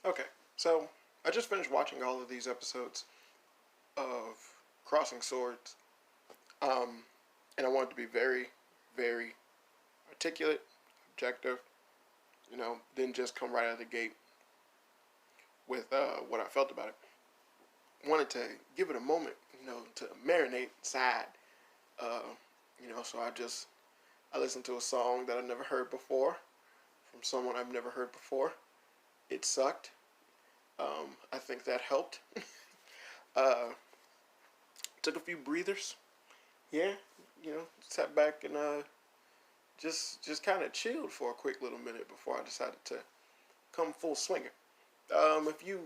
Okay, so I just finished watching all of these episodes of Crossing Swords, um, and I wanted to be very, very articulate, objective. Didn't just come right out of the gate with what I felt about it. Wanted to give it a moment, to marinate inside. Uh, so I listened to a song that I've never heard before from someone I've never heard before. It sucked. I think that helped. uh, Took a few breathers. Yeah, sat back and just kind of chilled for a quick little minute before I decided to come full swinger. If you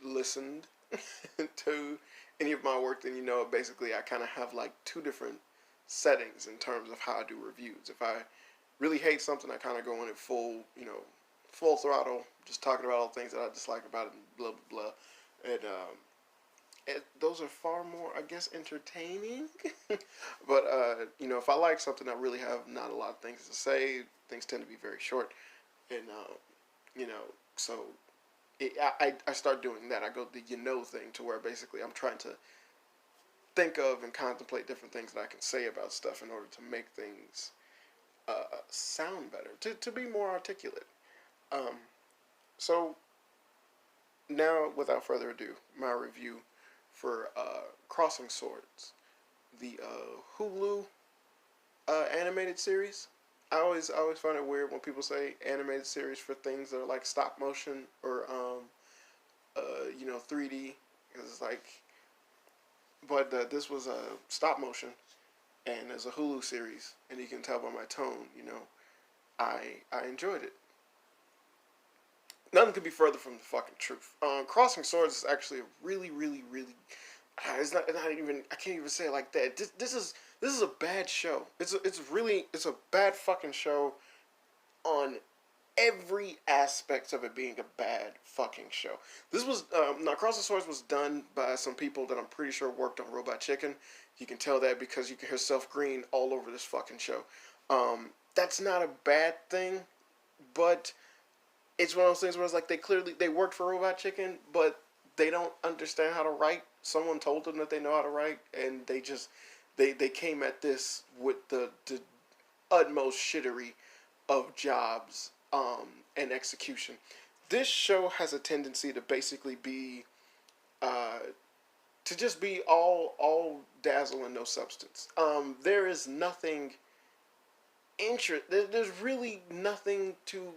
listened to any of my work, then basically I kind of have like two different settings in terms of how I do reviews. If I really hate something, I kind of go in at full throttle, just talking about all the things that I dislike about it, and blah blah blah. And those are far more, I guess, entertaining. But if I like something, I really have not a lot of things to say. Things tend to be very short, and you know, so I start doing that. I go the thing to where basically I'm trying to think of and contemplate different things that I can say about stuff in order to make things sound better, to be more articulate. Um, so now, without further ado, my review for Crossing Swords, the Hulu animated series. I always find it weird when people say animated series for things that are like stop motion or 3D. It's like, but this was a stop motion and as a Hulu series, and you can tell by my tone, I enjoyed it. Nothing could be further from the fucking truth. Crossing Swords is actually a really, really, really. It's not even. I can't even say it like that. This is a bad show. It's a bad fucking show on every aspect of it being a bad fucking show. This was now Crossing Swords was done by some people that I'm pretty sure worked on Robot Chicken. You can tell that because you can hear Self Green all over this fucking show. That's not a bad thing, but it's one of those things where it's like they worked for Robot Chicken, but they don't understand how to write. Someone told them that they know how to write, and they came at this with the utmost shittery of jobs and execution. This show has a tendency to basically be uh, to just be all dazzle and no substance. There is nothing there's really nothing to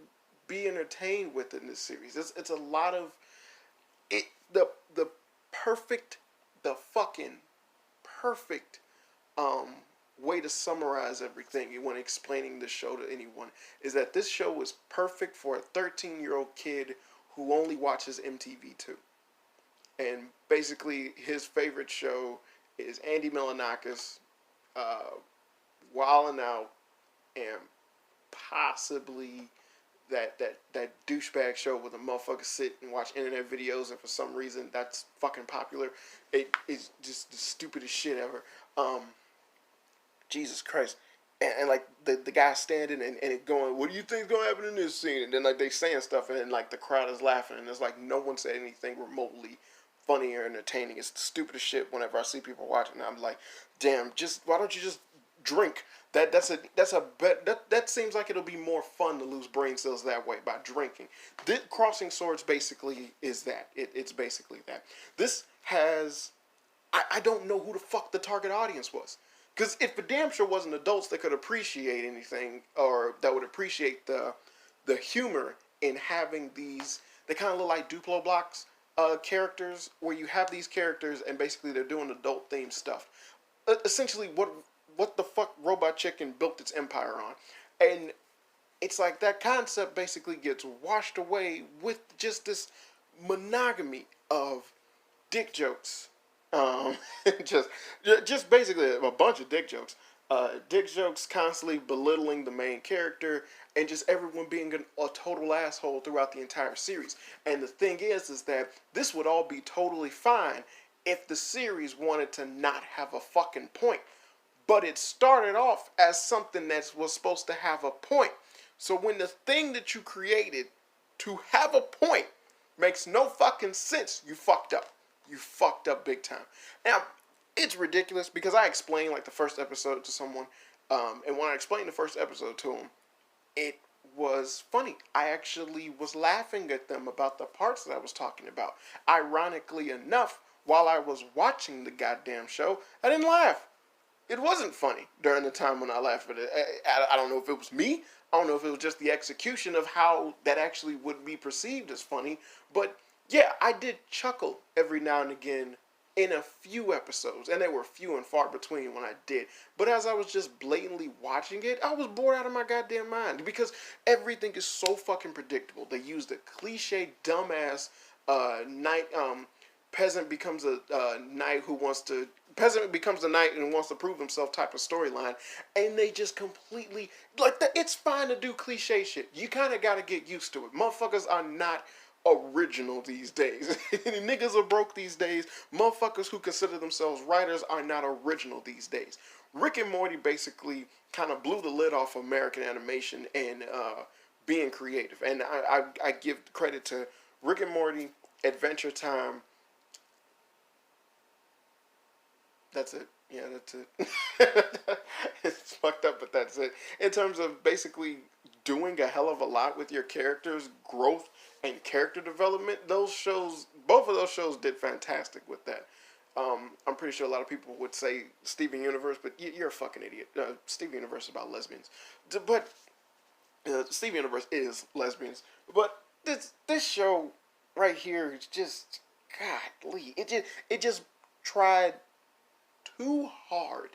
be entertained with in this series. It's a lot of it. The perfect, the fucking perfect um, way to summarize everything when explaining the show to anyone is that this show was perfect for a 13-year-old kid who only watches MTV2. And basically, his favorite show is Andy Milonakis, uh, Wildin' Out, and possibly that douchebag show where the motherfuckers sit and watch internet videos, and for some reason that's fucking popular. It is just the stupidest shit ever. Jesus Christ. And like the guy standing and it going, what do you think's gonna happen in this scene? And then like they saying stuff and like the crowd is laughing and it's like no one said anything remotely funny or entertaining. It's the stupidest shit whenever I see people watching. I'm like, damn, just why don't you just drink? That seems like it'll be more fun to lose brain cells that way by drinking. This Crossing Swords basically is that. It's basically that. This has I don't know who the fuck the target audience was. Because if the damn sure wasn't adults that could appreciate anything or that would appreciate the humor in having these, they kind of look like Duplo blocks characters where you have these characters and basically they're doing adult themed stuff. Essentially, what the fuck Robot Chicken built its empire on, and it's like that concept basically gets washed away with just this monogamy of dick jokes. Um, just just basically a bunch of dick jokes. Dick jokes constantly belittling the main character and just everyone being a total asshole throughout the entire series. And the thing is that this would all be totally fine if the series wanted to not have a fucking point. But it started off as something that was supposed to have a point. So when the thing that you created to have a point Makes no fucking sense. You fucked up. You fucked up big time. Now, it's ridiculous because I explained like the first episode to someone, and when I explained the first episode to them, it was funny. I actually was laughing at them about the parts that I was talking about. Ironically enough, while I was watching the goddamn show, I didn't laugh. It wasn't funny during the time when I laughed at it. I don't know if it was me. I don't know if it was just the execution of how that actually would be perceived as funny. But yeah, I did chuckle every now and again in a few episodes, and they were few and far between when I did. But as I was just blatantly watching it, I was bored out of my goddamn mind because everything is so fucking predictable. They use the cliche dumbass knight peasant becomes a knight who wants to peasant becomes a knight and wants to prove himself type of storyline, and they just completely like that. It's fine to do cliche shit. You kind of got to get used to it. Motherfuckers are not original these days. Niggas are broke these days. Motherfuckers who consider themselves writers are not original these days. Rick and Morty basically kind of blew the lid off American animation and being creative. And I give credit to Rick and Morty, Adventure Time. That's it. Yeah, that's it. It's fucked up, but that's it. In terms of basically doing a hell of a lot with your characters' growth and character development, those shows, both of those shows did fantastic with that. I'm pretty sure a lot of people would say Steven Universe, but you're a fucking idiot. Steven Universe is about lesbians. But Steven Universe is lesbians. But this show right here is just, godly. It just tried too hard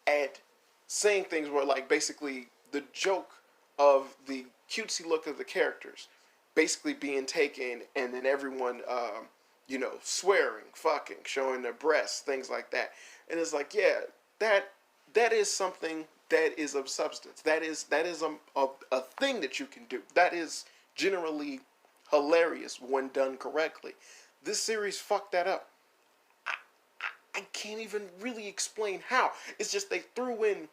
at saying things where like basically the joke of the cutesy look of the characters basically being taken and then everyone swearing, fucking, showing their breasts, things like that. And it's like, yeah, that is something that is of substance. That is a thing that you can do. That is generally hilarious when done correctly. This series fucked that up. I can't even really explain how. It's just they threw in,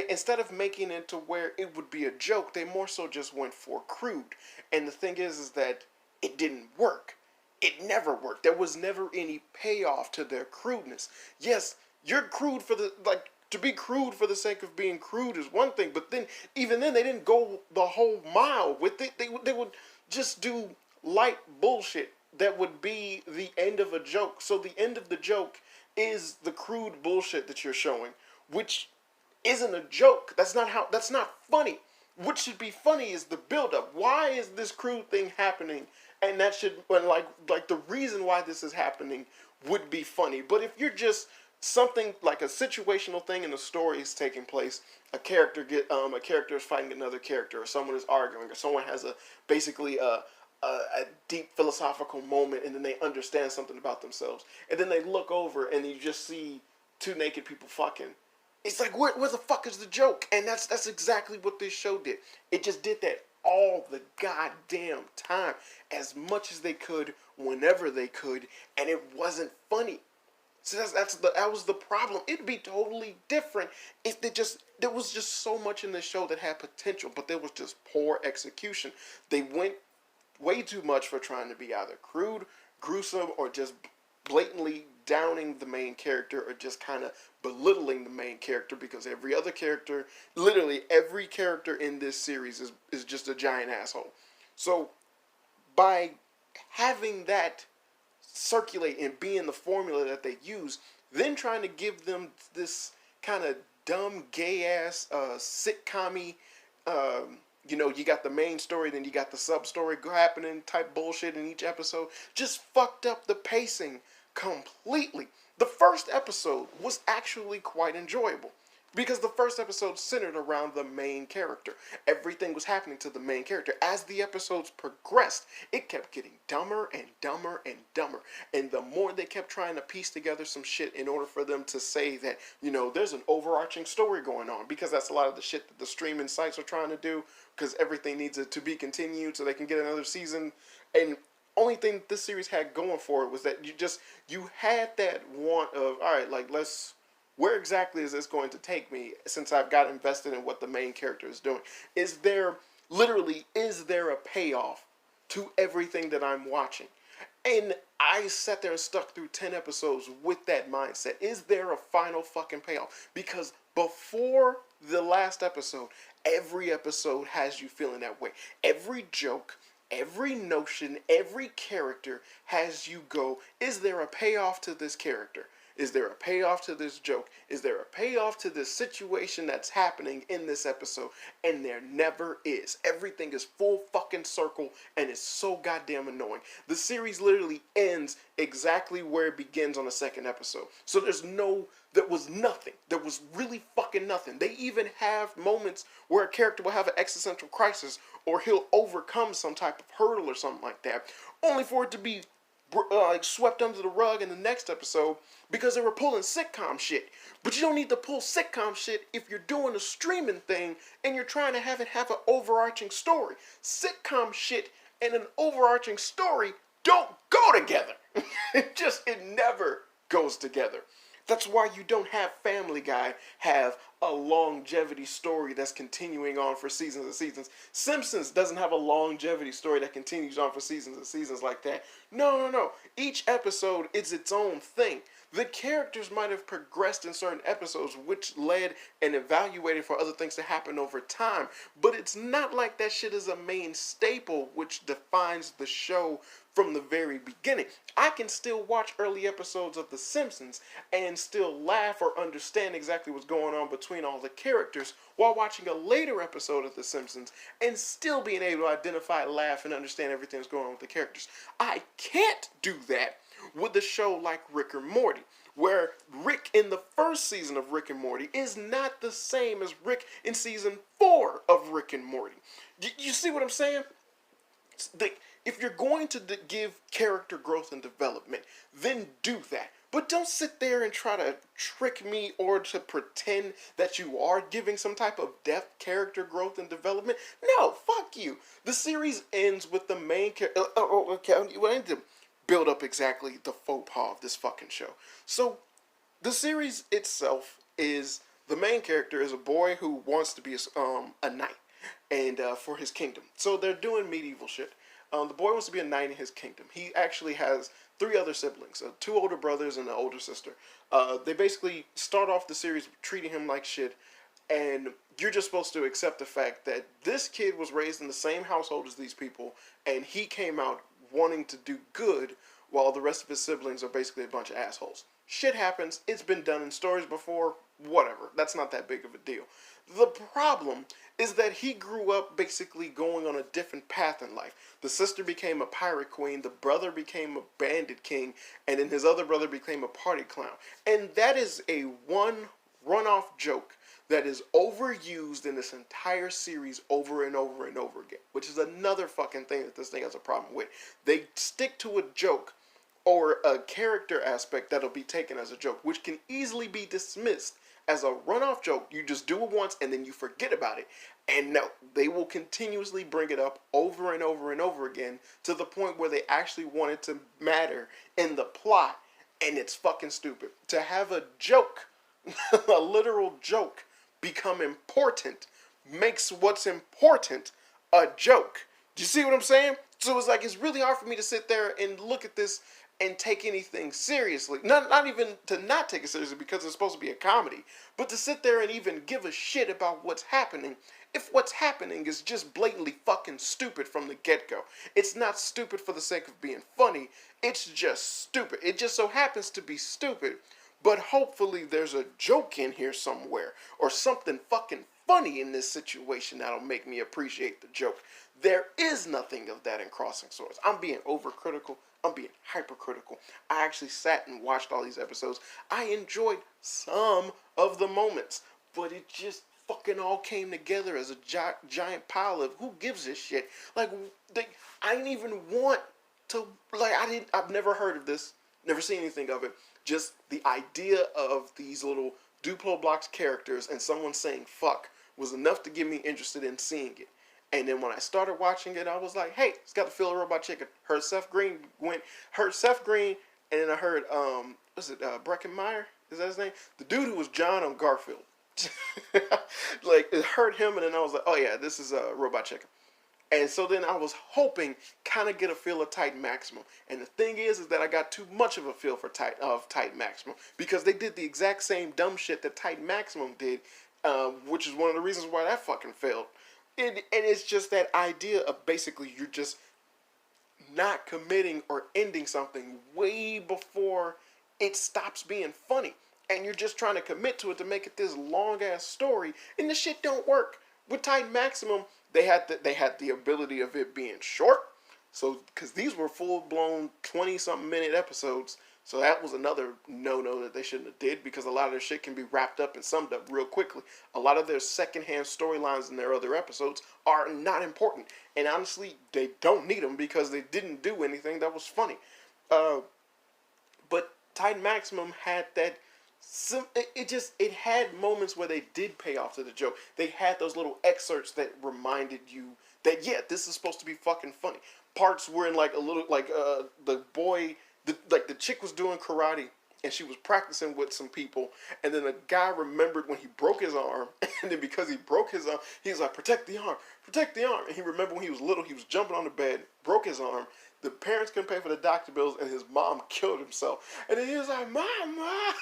instead of making it to where it would be a joke, they more so just went for crude. And the thing is that it didn't work. It never worked. There was never any payoff to their crudeness. Yes, you're crude to be crude for the sake of being crude is one thing, but then, even then, they didn't go the whole mile with it. They would just do light bullshit that would be the end of a joke. So the end of the joke is the crude bullshit that you're showing, which isn't a joke. That's not funny. What should be funny is the build-up. Why is this crude thing happening? And that should, like the reason why this is happening would be funny. But if you're just something like a situational thing and the story is taking place, a character is fighting another character, or someone is arguing, or someone has basically a deep philosophical moment, and then they understand something about themselves, and then they look over and you just see two naked people fucking. It's like, where the fuck is the joke? And that's exactly what this show did. It just did that all the goddamn time, as much as they could, whenever they could, and it wasn't funny. So that was the problem. It'd be totally different if there was just so much in this show that had potential, but there was just poor execution. They went way too much for trying to be either crude, gruesome, or just blatantly downing the main character, or just kind of belittling the main character, because literally every character in this series is just a giant asshole. So by having that circulate and be in the formula that they use, then trying to give them this kind of dumb, gay-ass, sitcom-y, you got the main story, then you got the sub-story happening type bullshit in each episode, just fucked up the pacing completely. The first episode was actually quite enjoyable, because the first episode centered around the main character. Everything was happening to the main character. As the episodes progressed, it kept getting dumber and dumber and dumber. And the more they kept trying to piece together some shit in order for them to say that, there's an overarching story going on, because that's a lot of the shit that the streaming sites are trying to do, because everything needs it to be continued so they can get another season. And only thing this series had going for it was that you had that want of, all right, like, where exactly is this going to take me, since I've got invested in what the main character is doing? Is there a payoff to everything that I'm watching? And I sat there and stuck through 10 episodes with that mindset. Is there a final fucking payoff? Because before the last episode, every episode has you feeling that way. Every joke, every notion, every character has you go, is there a payoff to this character? Is there a payoff to this joke? Is there a payoff to this situation that's happening in this episode? And there never is. Everything is full fucking circle and it's so goddamn annoying. The series literally ends exactly where it begins on the second episode. So there was nothing. There was really fucking nothing. They even have moments where a character will have an existential crisis or he'll overcome some type of hurdle or something like that, only for it to be swept under the rug in the next episode because they were pulling sitcom shit. But you don't need to pull sitcom shit if you're doing a streaming thing and you're trying to have it have an overarching story. Sitcom shit and an overarching story don't go together. It never goes together. That's why you don't have Family Guy have a longevity story that's continuing on for seasons and seasons. Simpsons doesn't have a longevity story that continues on for seasons and seasons like that. No. Each episode is its own thing. The characters might have progressed in certain episodes, which led and evaluated for other things to happen over time. But it's not like that shit is a main staple which defines the show from the very beginning. I can still watch early episodes of The Simpsons and still laugh or understand exactly what's going on between all the characters while watching a later episode of The Simpsons and still being able to identify, laugh, and understand everything that's going on with the characters. I can't do that with a show like Rick or Morty, where Rick in the first season of Rick and Morty is not the same as Rick in season 4 of Rick and Morty. You see what I'm saying? If you're going to give character growth and development, then do that. But don't sit there and try to trick me or to pretend that you are giving some type of depth, character growth, and development. No, fuck you. The series ends with the main character. Okay, I need to build up exactly the faux pas of this fucking show. So, the series itself is, the main character is a boy who wants to be a knight and for his kingdom. So they're doing medieval shit. The boy wants to be a knight in his kingdom. He actually has 3 other siblings, 2 older brothers and an older sister. They basically start off the series treating him like shit, and you're just supposed to accept the fact that this kid was raised in the same household as these people, and he came out wanting to do good, while the rest of his siblings are basically a bunch of assholes. Shit happens. It's been done in stories before. Whatever. That's not that big of a deal. The problem is that he grew up basically going on a different path in life. The sister became a pirate queen, the brother became a bandit king, and then his other brother became a party clown. And that is a one runoff joke that is overused in this entire series over and over and over again, which is another fucking thing that this thing has a problem with. They stick to a joke or a character aspect that'll be taken as a joke, which can easily be dismissed as a runoff joke. You just do it once and then you forget about it. And no, they will continuously bring it up over and over and over again to the point where they actually want it to matter in the plot. And it's fucking stupid. To have a joke, a literal joke, become important makes what's important a joke. Do you see what I'm saying? So it's like, it's really hard for me to sit there and look at this and take anything seriously. Not even to not take it seriously because it's supposed to be a comedy, but to sit there and even give a shit about what's happening if what's happening is just blatantly fucking stupid from the get-go. It's not stupid for the sake of being funny. It's just stupid. It just so happens to be stupid, but hopefully there's a joke in here somewhere or something fucking funny in this situation that'll make me appreciate the joke. There is nothing of that in Crossing Swords. I'm being overcritical. I'm being hypercritical. I actually sat and watched all these episodes. I enjoyed some of the moments, but it just fucking all came together as a giant pile of who gives a shit. Like, I didn't even want to, I've never heard of this, never seen anything of it. Just the idea of these little Duplo Blocks characters and someone saying fuck was enough to get me interested in seeing it. And then when I started watching it, I was like, hey, it's got to feel a Robot Chicken. Heard Seth Green, and then I heard, Breckenmeyer? Is that his name? The dude who was John on Garfield. Like, it heard him, and then I was like, oh yeah, this is Robot Chicken. And so then I was hoping kind of get a feel of Titan Maximum. And the thing is that I got too much of a feel for Titan Maximum because they did the exact same dumb shit that Titan Maximum did, which is one of the reasons why that fucking failed. And it's just that idea of basically you're just not committing or ending something way before it stops being funny. And you're just trying to commit to it to make it this long ass story, and the shit don't work. With Titan Maximum, they had the ability of it being short, so because these were full blown 20-something minute episodes, so that was another no that they shouldn't have did because a lot of their shit can be wrapped up and summed up real quickly. A lot of their secondhand storylines in their other episodes are not important, and honestly, they don't need them because they didn't do anything that was funny. But Titan Maximum had that. It had moments where they did pay off to the joke. They had those little excerpts that reminded you that this is supposed to be fucking funny. Parts were in like a little the chick was doing karate and she was practicing with some people, and then the guy remembered when he broke his arm, and then because he broke his arm, he was like, protect the arm, and he remembered when he was little, he was jumping on the bed, broke his arm. The parents couldn't pay for the doctor bills, and his mom killed himself. And then he was like, Mom,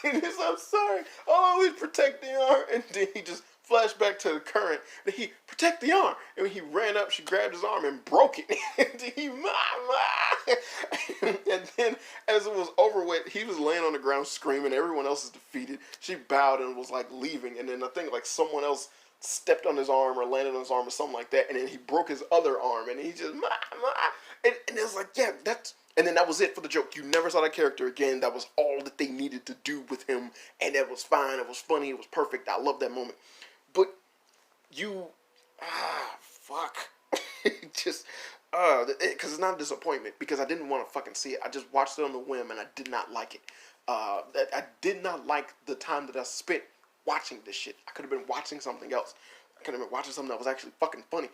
and he's like, I'm sorry, I'll always protect the arm. And then he just flashed back to the current, and he, protect the arm. And when he ran up, she grabbed his arm and broke it. And he, Mama. And then as it was over with, he was laying on the ground screaming, everyone else is defeated. She bowed and was like leaving, and then I think like someone else stepped on his arm or landed on his arm or something like that, and then he broke his other arm, and he just, Mama. And it was like, yeah, and then that was it for the joke. You never saw that character again. That was all that they needed to do with him, and it was fine. It was funny. It was perfect. I love that moment. But fuck. Just, because it's not a disappointment, because I didn't want to fucking see it. I just watched it on the whim, and I did not like it. I did not like the time that I spent watching this shit. I could have been watching something else. I could have been watching something that was actually fucking funny.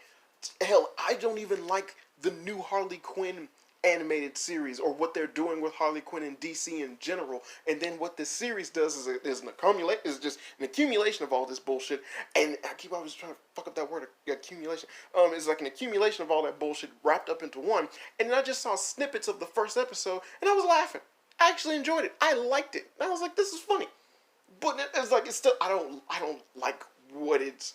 Hell, I don't even like the new Harley Quinn animated series or what they're doing with Harley Quinn and DC in general. And then what this series does is just an accumulation of all this bullshit. And I keep always trying to fuck up that word, accumulation. It's like an accumulation of all that bullshit wrapped up into one. And then I just saw snippets of the first episode, and I was laughing. I actually enjoyed it. I liked it. And I was like, this is funny. But it's like, it's still, I don't like what it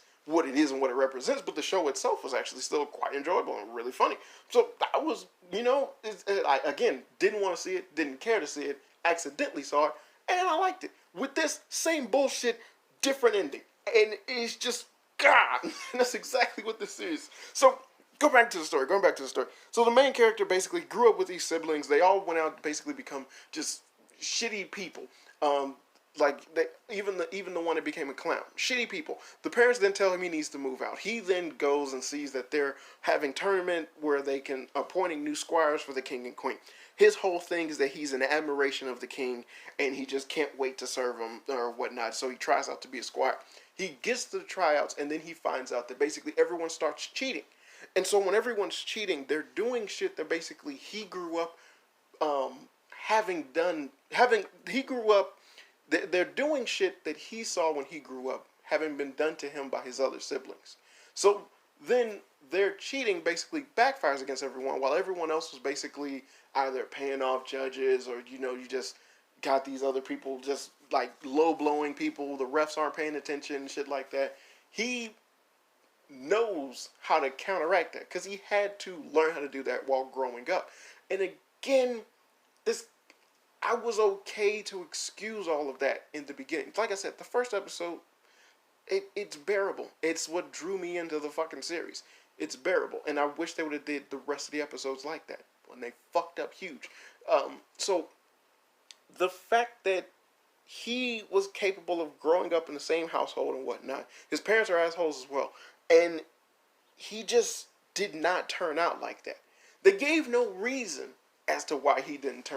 is and what it represents, but the show itself was actually still quite enjoyable and really funny. So I was, I again didn't want to see it, didn't care to see it, accidentally saw it, and I liked it. With this same bullshit, different ending, and it's just God. That's exactly what this is. So going back to the story. So the main character basically grew up with these siblings. They all went out to basically become just shitty people. Even the one that became a clown. Shitty people. The parents then tell him he needs to move out. He then goes and sees that they're having tournament where they can appointing new squires for the king and queen. His whole thing is that he's an admiration of the king and he just can't wait to serve him or whatnot. So he tries out to be a squire. He gets to the tryouts and then he finds out that basically everyone starts cheating. And so when everyone's cheating, they're doing shit that basically he grew up they're doing shit that he saw when he grew up, having been done to him by his other siblings. So then their cheating basically backfires against everyone, while everyone else was basically either paying off judges or, you just got these other people just like low-blowing people, the refs aren't paying attention and shit like that. He knows how to counteract that because he had to learn how to do that while growing up. And again, I was okay to excuse all of that in the beginning. Like I said, the first episode, it's bearable. It's what drew me into the fucking series. It's bearable. And I wish they would have did the rest of the episodes like that. When they fucked up huge. So, the fact that he was capable of growing up in the same household and whatnot. His parents are assholes as well. And he just did not turn out like that. They gave no reason as to why he didn't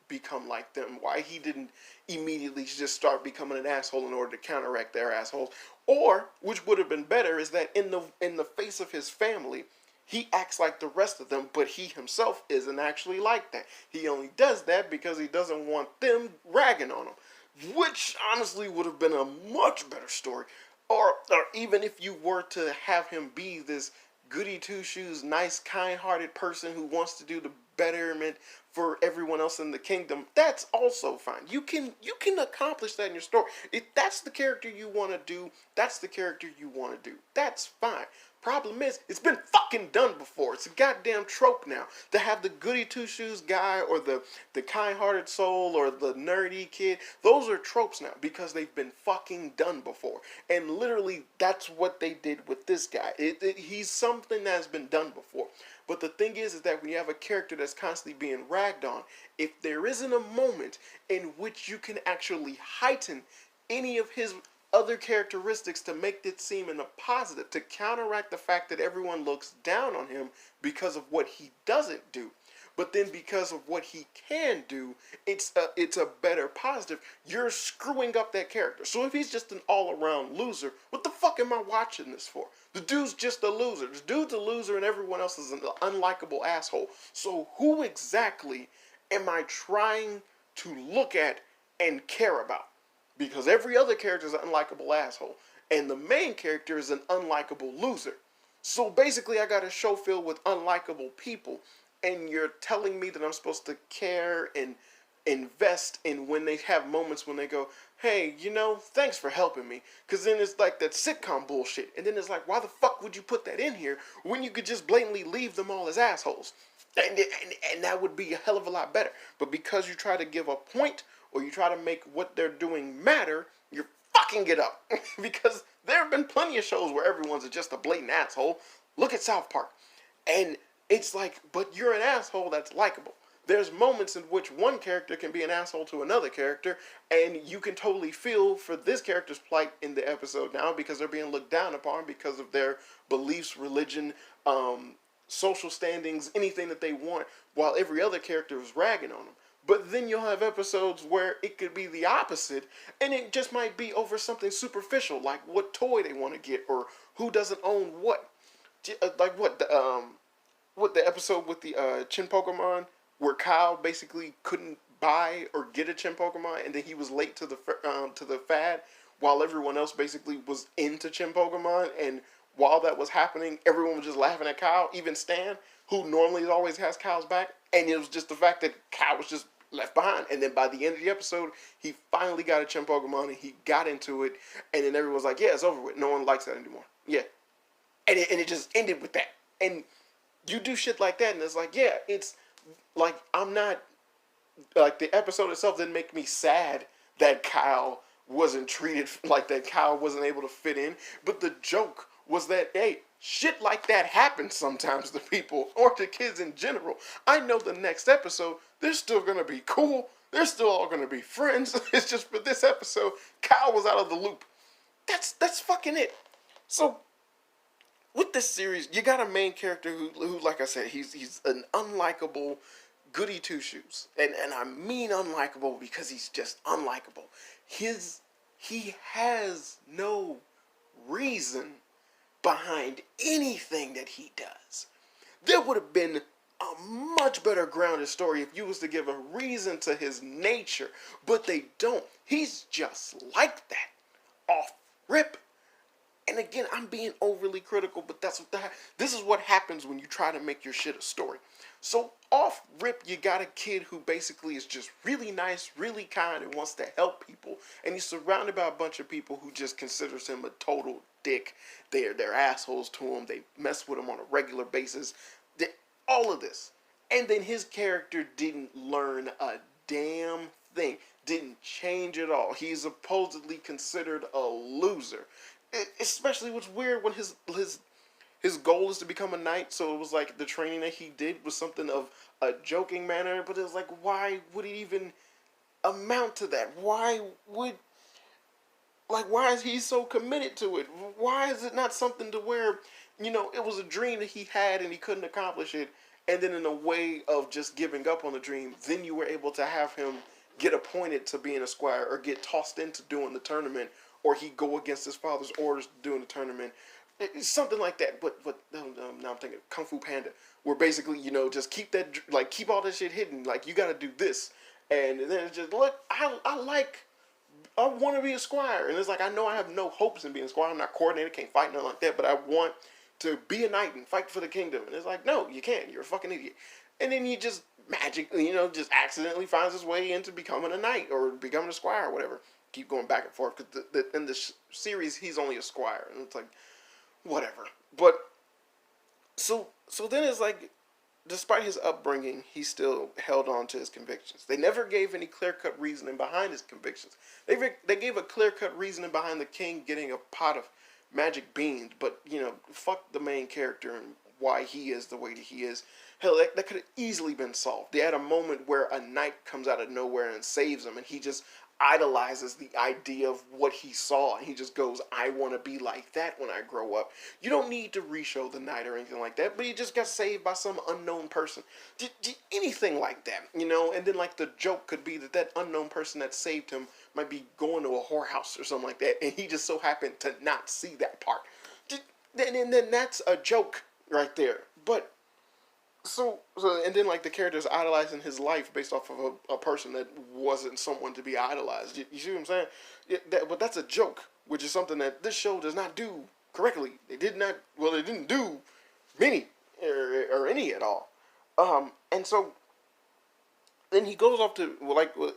become like them, why he didn't immediately just start becoming an asshole in order to counteract their assholes, or, which would have been better, is that in the face of his family, he acts like the rest of them, but he himself isn't actually like that. He only does that because he doesn't want them ragging on him, which honestly would have been a much better story. Or even if you were to have him be this goody two shoes, nice, kind-hearted person who wants to do the betterment for everyone else in the kingdom, that's also fine. You can accomplish that in your story. If that's the character you want to do, that's the character you want to do. That's fine. Problem is, it's been fucking done before. It's a goddamn trope now to have the goody two shoes guy or the kind-hearted soul or the nerdy kid. Those are tropes now because they've been fucking done before. And literally, that's what they did with this guy. He's something that's been done before. But the thing is that when you have a character that's constantly being ragged on, if there isn't a moment in which you can actually heighten any of his other characteristics to make it seem in a positive, to counteract the fact that everyone looks down on him because of what he doesn't do, but then because of what he can do, it's a better positive. You're screwing up that character. So if he's just an all-around loser, what the fuck am I watching this for? The dude's just a loser. The dude's a loser and everyone else is an unlikable asshole. So who exactly am I trying to look at and care about? Because every other character is an unlikable asshole. And the main character is an unlikable loser. So basically I got a show filled with unlikable people. And you're telling me that I'm supposed to care and invest in when they have moments when they go, hey, thanks for helping me. Because then it's like that sitcom bullshit. And then it's like, why the fuck would you put that in here when you could just blatantly leave them all as assholes? And that would be a hell of a lot better. But because you try to give a point or you try to make what they're doing matter, you're fucking it up. Because there have been plenty of shows where everyone's just a blatant asshole. Look at South Park. And it's like, but you're an asshole that's likable. There's moments in which one character can be an asshole to another character, and you can totally feel for this character's plight in the episode now because they're being looked down upon because of their beliefs, religion, social standings, anything that they want, while every other character is ragging on them. But then you'll have episodes where it could be the opposite, and it just might be over something superficial, like what toy they want to get, or who doesn't own what. Like what the episode with the Chin Pokemon, where Kyle basically couldn't buy or get a Chin Pokemon, and then he was late to the fad, while everyone else basically was into Chin Pokemon, and while that was happening, everyone was just laughing at Kyle, even Stan, who normally always has Kyle's back, and it was just the fact that Kyle was just left behind. And then by the end of the episode, he finally got a Chin Pokemon, and he got into it, and then everyone was like, yeah, it's over with. No one likes that anymore. Yeah. And it just ended with that. And you do shit like that, and it's like, yeah, it's like, I'm not, like, the episode itself didn't make me sad that Kyle wasn't treated like that, Kyle wasn't able to fit in, but the joke was that, hey, shit like that happens sometimes to people, or to kids in general. I know the next episode, they're still gonna be cool, they're still all gonna be friends, it's just for this episode, Kyle was out of the loop. That's fucking it. So, with this series, you got a main character who like I said, he's an unlikable goody two shoes, and I mean unlikable because he's just unlikable. He has no reason behind anything that he does. There would have been a much better grounded story if you was to give a reason to his nature, but they don't. He's just like that, off rip. And again, I'm being overly critical, but this is what happens when you try to make your shit a story. So off rip, you got a kid who basically is just really nice, really kind, and wants to help people. And he's surrounded by a bunch of people who just considers him a total dick. They're assholes to him. They mess with him on a regular basis. All of this. And then his character didn't learn a damn thing. Didn't change at all. He's supposedly considered a loser. Especially what's weird when his goal is to become a knight, so it was like the training that he did was something of a joking manner, but it was like, why would it even amount to that? Why is he so committed to it? Why is it not something to where, it was a dream that he had and he couldn't accomplish it, and then in a way of just giving up on the dream, then you were able to have him get appointed to being a squire or get tossed into doing the tournament, or he go against his father's orders doing the tournament. It's something like that. But now I'm thinking Kung Fu Panda, where basically, just keep all that shit hidden. Like, you got to do this. And then it's just, look, I want to be a squire. And it's like, I know I have no hopes in being a squire. I'm not coordinated, can't fight, nothing like that. But I want to be a knight and fight for the kingdom. And it's like, no, you can't. You're a fucking idiot. And then he just magically, just accidentally finds his way into becoming a knight or becoming a squire or whatever. Keep going back and forth because in the series he's only a squire, and it's like, whatever. But so then it's like, despite his upbringing, he still held on to his convictions. They never gave any clear-cut reasoning behind his convictions. They gave a clear-cut reasoning behind the king getting a pot of magic beans, but, fuck the main character and why he is the way that he is. Hell, that could have easily been solved. They had a moment where a knight comes out of nowhere and saves him, and he just idolizes the idea of what he saw, and he just goes, I want to be like that when I grow up. You don't need to re-show the knight or anything like that, but he just got saved by some unknown person. Anything like that, and then like the joke could be that unknown person that saved him might be going to a whorehouse or something like that, and he just so happened to not see that part. Then that's a joke right there. But so and then like the character's idolizing his life based off of a person that wasn't someone to be idolized. You see what I'm saying? But that's a joke, which is something that this show does not do correctly. They didn't do many or any at all. And so then he goes off to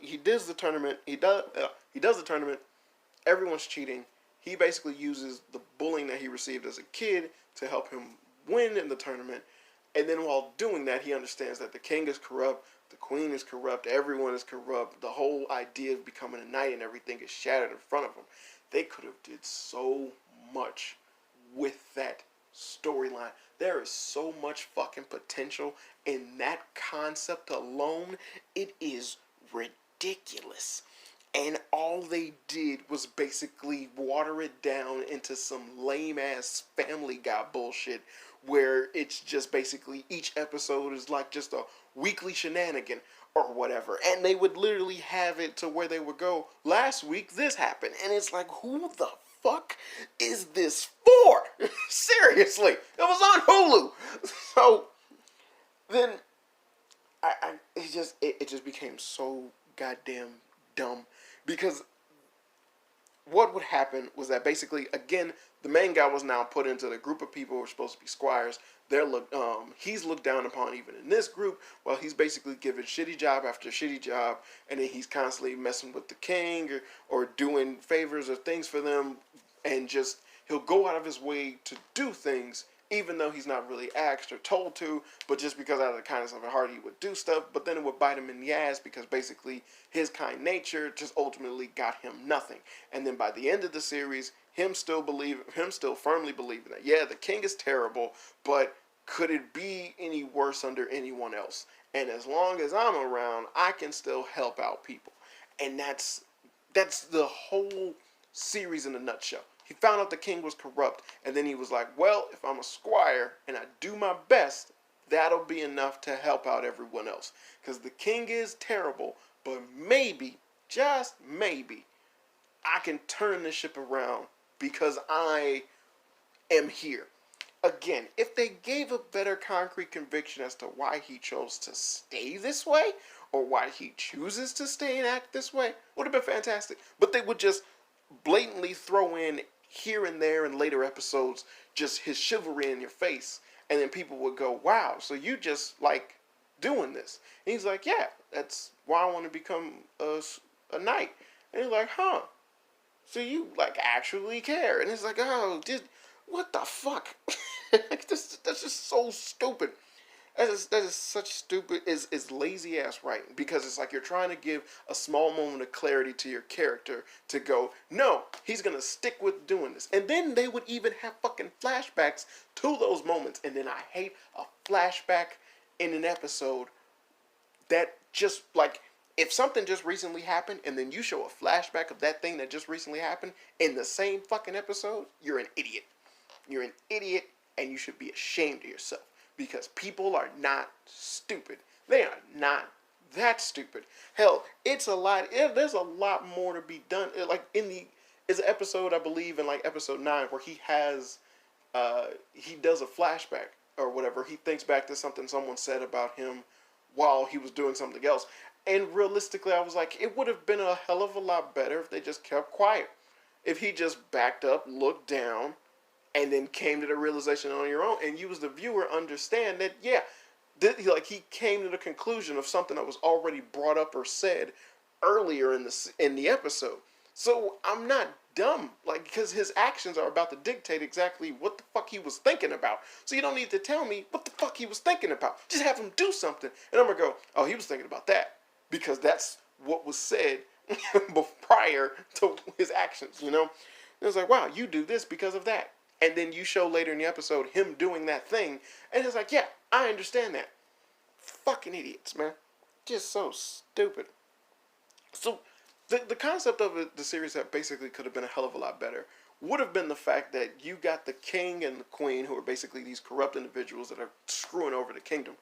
he does the tournament. He does the tournament. Everyone's cheating. He basically uses the bullying that he received as a kid to help him win in the tournament. And then while doing that, he understands that the king is corrupt, the queen is corrupt, everyone is corrupt. The whole idea of becoming a knight and everything is shattered in front of him. They could have did so much with that storyline. There is so much fucking potential in that concept alone. It is ridiculous. And all they did was basically water it down into some lame-ass Family Guy bullshit where it's just basically each episode is like just a weekly shenanigan or whatever. And they would literally have it to where they would go, last week this happened. And it's like, who the fuck is this for? Seriously. It was on Hulu. So then it just became so goddamn dumb. Because what would happen was that basically, again, the main guy was now put into the group of people who were supposed to be squires. He's looked down upon even in this group, while he's basically given shitty job after shitty job, and then he's constantly messing with the king or doing favors or things for them, and just he'll go out of his way to do things even though he's not really asked or told to, but just because out of the kindness of his heart he would do stuff, but then it would bite him in the ass because basically his kind nature just ultimately got him nothing. And then by the end of the series, him still firmly believing that, yeah, the king is terrible, but could it be any worse under anyone else? And as long as I'm around, I can still help out people. And that's the whole series in a nutshell. He found out the king was corrupt, and then he was like, well, if I'm a squire and I do my best, that'll be enough to help out everyone else. Because the king is terrible, but maybe, just maybe, I can turn the ship around because I am here. Again, if they gave a better concrete conviction as to why he chose to stay this way, or why he chooses to stay and act this way, would have been fantastic. But they would just blatantly throw in here and there in later episodes just his chivalry in your face, and then people would go, wow, so you just like doing this? And he's like, yeah, that's why I want to become a knight. And he's like, huh, so you like actually care? And it's like, oh, what the fuck? That's just so stupid. That is such stupid, is lazy ass writing, because it's like you're trying to give a small moment of clarity to your character to go, no, he's gonna stick with doing this. And then they would even have fucking flashbacks to those moments. And then I hate a flashback in an episode that just like, if something just recently happened and then you show a flashback of that thing that just recently happened in the same fucking episode, you're an idiot. You're an idiot, and you should be ashamed of yourself. Because people are not stupid. They are not that stupid. Hell, there's a lot more to be done. Like is an episode, I believe, in like episode 9 where he does a flashback or whatever. He thinks back to something someone said about him while he was doing something else. And realistically, I was like, it would have been a hell of a lot better if they just kept quiet. If he just backed up, looked down, and then came to the realization on your own, and you as the viewer understand that, yeah, he came to the conclusion of something that was already brought up or said earlier in the episode. So I'm not dumb, like, because his actions are about to dictate exactly what the fuck he was thinking about. So you don't need to tell me what the fuck he was thinking about. Just have him do something, and I'm gonna go, oh, he was thinking about that because that's what was said prior to his actions. And it's like, wow, you do this because of that, and then you show later in the episode him doing that thing, and it's like, yeah, I understand that. Fucking idiots, man, just so stupid. So the concept of the series that basically could have been a hell of a lot better would have been the fact that you got the king and the queen, who are basically these corrupt individuals that are screwing over the kingdom,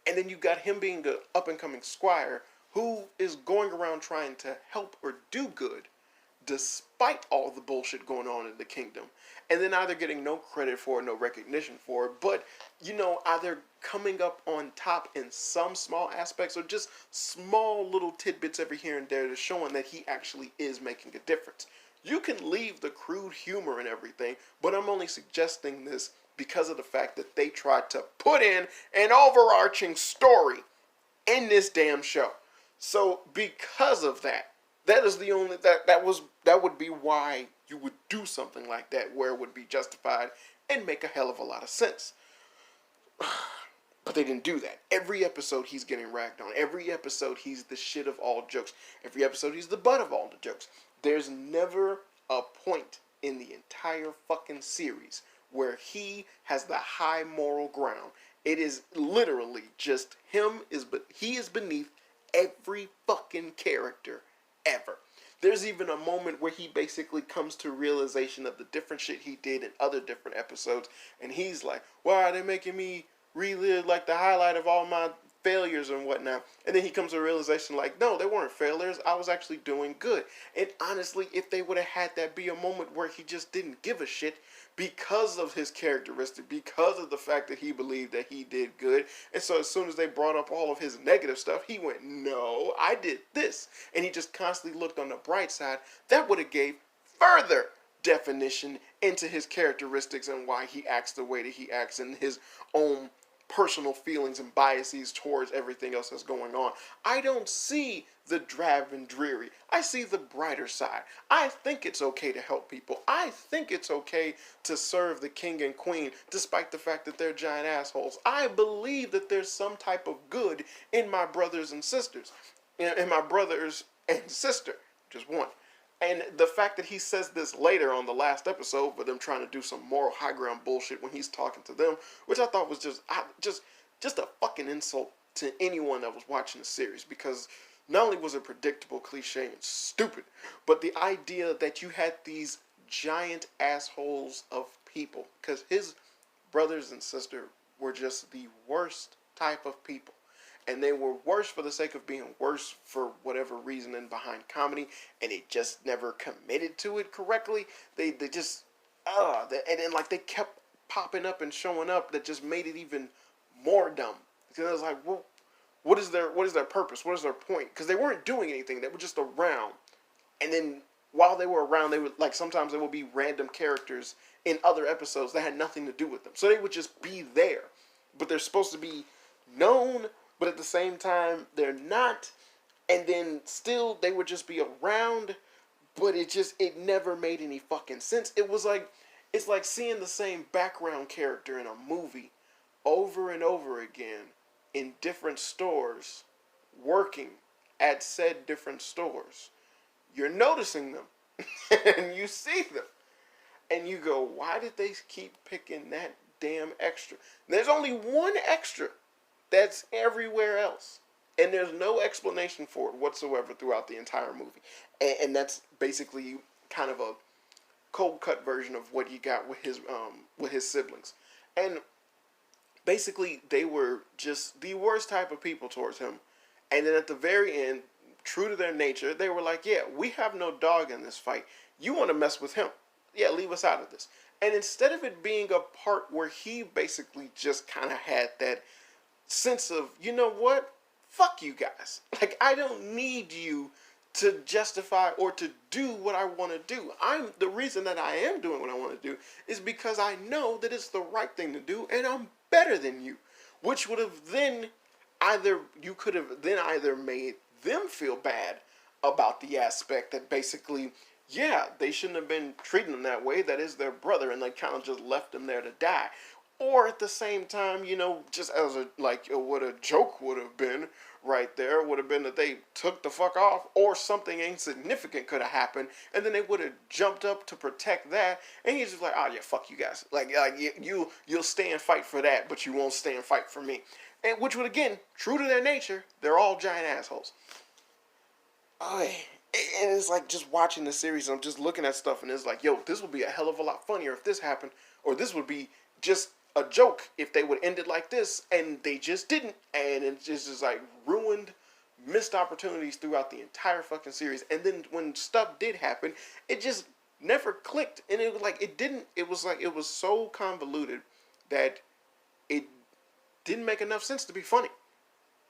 and then you got him being an up and coming squire who is going around trying to help or do good despite all the bullshit going on in the kingdom, and then either getting no credit for it, no recognition for it, but either coming up on top in some small aspects or just small little tidbits every here and there to showing that he actually is making a difference. You can leave the crude humor and everything, but I'm only suggesting this because of the fact that they tried to put in an overarching story in this damn show. So because of that, that is the only that would be why you would do something like that, where it would be justified and make a hell of a lot of sense. But they didn't do that. Every episode he's getting ragged on. Every episode he's the shit of all jokes. Every episode he's the butt of all the jokes. There's never a point in the entire fucking series where he has the high moral ground. It is literally just he is beneath every fucking character ever. There's even a moment where he basically comes to realization of the different shit he did in other different episodes, and he's like, why are they making me relive like the highlight of all my failures and whatnot? And then he comes to a realization like, no, they weren't failures, I was actually doing good. And honestly, if they would have had that be a moment where he just didn't give a shit because of his characteristic, because of the fact that he believed that he did good, and so as soon as they brought up all of his negative stuff, he went, no, I did this, and he just constantly looked on the bright side, that would have gave further definition into his characteristics and why he acts the way that he acts, and his own personal feelings and biases towards everything else that's going on. I don't see the drab and dreary. I see the brighter side. I think it's okay to help people. I think it's okay to serve the king and queen despite the fact that they're giant assholes. I believe that there's some type of good in my brothers and sisters. In my brothers and sister. Just one. And the fact that he says this later on the last episode, for them trying to do some moral high ground bullshit when he's talking to them, which I thought was just a fucking insult to anyone that was watching the series, because not only was it predictable, cliche, and stupid, but the idea that you had these giant assholes of people, because his brothers and sister were just the worst type of people. And they were worse for the sake of being worse for whatever reason and behind comedy, and it just never committed to it correctly. They just, and then like they kept popping up and showing up that just made it even more dumb. Because I was like, well, what is their purpose? What is their point? Because they weren't doing anything. They were just around. And then while they were around, they would, like, sometimes there would be random characters in other episodes that had nothing to do with them. So they would just be there. But they're supposed to be known, but at the same time, they're not. And then still, they would just be around, but it never made any fucking sense. It's like seeing the same background character in a movie over and over again in different stores, working at said different stores. You're noticing them, and you see them, and you go, why did they keep picking that damn extra? And there's only one extra that's everywhere else, and there's no explanation for it whatsoever throughout the entire movie. And that's basically kind of a cold cut version of what he got with his siblings. And basically, they were just the worst type of people towards him. And then at the very end, true to their nature, they were like, yeah, we have no dog in this fight. You want to mess with him. Yeah, leave us out of this. And instead of it being a part where he basically just kind of had that sense of, you know what? Fuck you guys. Like, I don't need you to justify or to do what I want to do. The reason that I am doing what I want to do is because I know that it's the right thing to do and I'm better than you, which would have then you could have then either made them feel bad about the aspect that basically, yeah, they shouldn't have been treating him that way. That is their brother, and they kind of just left him there to die. Or at the same time, just as what a joke would have been right there would have been that they took the fuck off, or something insignificant could have happened, and then they would have jumped up to protect that, and he's just like, oh yeah, fuck you guys, you'll stay and fight for that, but you won't stay and fight for me, and which would, again, true to their nature, they're all giant assholes. Oh, and it's like just watching the series, I'm just looking at stuff, and it's like, yo, this would be a hell of a lot funnier if this happened, or this would be just a joke if they would end it like this, and they just didn't, and it just like ruined missed opportunities throughout the entire fucking series. And then when stuff did happen, it just never clicked, and it was like it was so convoluted that it didn't make enough sense to be funny.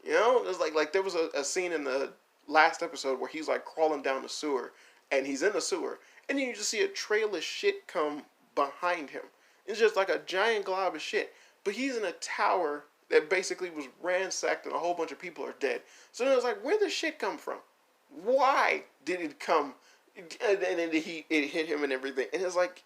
It was like there was a scene in the last episode where he's like crawling down the sewer, and he's in the sewer, and then you just see a trail of shit come behind him. It's just like a giant glob of shit. But he's in a tower that basically was ransacked and a whole bunch of people are dead. So then it was like, where did the shit come from? Why did it come? And then it hit him and everything. And it's like,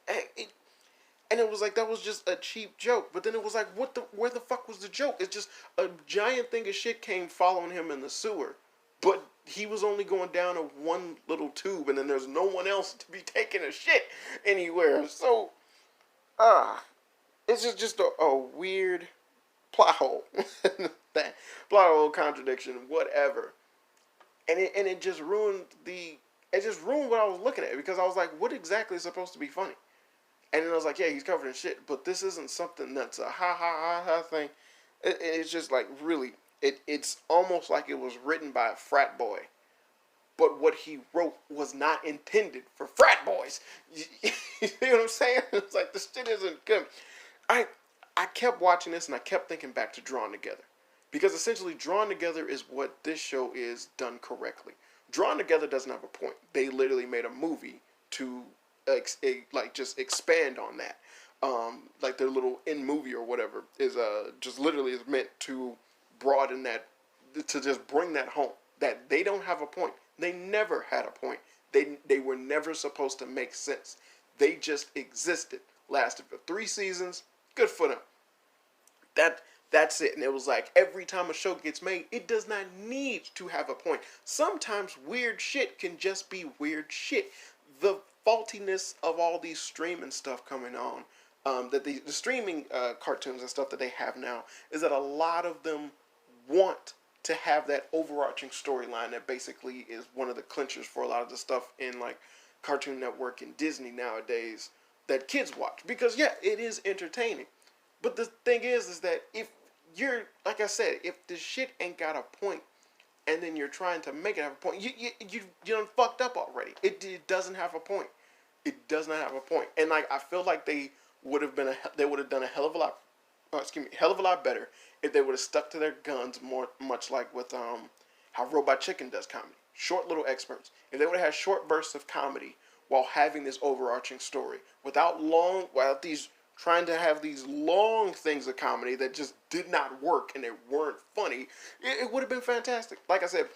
and it was like, that was just a cheap joke. But then it was like, where the fuck was the joke? It's just a giant thing of shit came following him in the sewer. But he was only going down a one little tube, and then there's no one else to be taking a shit anywhere. So, it's just a weird plot hole. That plot hole, contradiction, whatever. And it just ruined what I was looking at, because I was like, what exactly is supposed to be funny? And then I was like, yeah, he's covered in shit, but this isn't something that's a ha ha ha ha thing. It's just like, really, it's almost like it was written by a frat boy. But what he wrote was not intended for frat boys. You see what I'm saying? It's like, this shit isn't good. I kept watching this, and I kept thinking back to Drawn Together. Because essentially, Drawn Together is what this show is done correctly. Drawn Together doesn't have a point. They literally made a movie to just expand on that. Like their little end movie or whatever is just literally is meant to broaden that, to just bring that home. That they don't have a point. They never had a point. They were never supposed to make sense. They just existed. Lasted for 3 seasons. Good for them. That's it. And it was like, every time a show gets made, it does not need to have a point. Sometimes weird shit can just be weird shit. The faultiness of all these streaming stuff coming on, that the streaming cartoons and stuff that they have now, is that a lot of them want to have that overarching storyline that basically is one of the clinchers for a lot of the stuff in like Cartoon Network and Disney nowadays that kids watch. Because yeah, it is entertaining. But the thing is that if you're, like I said, if the shit ain't got a point, and then you're trying to make it have a point, you done fucked up already. It doesn't have a point. It does not have a point. And like, I feel like they would have done a hell of a lot better if they would have stuck to their guns more, much like with how Robot Chicken does comedy. Short little experts. If they would have had short bursts of comedy while having this overarching story, without these trying to have these long things of comedy that just did not work and they weren't funny, it would have been fantastic. Like I said,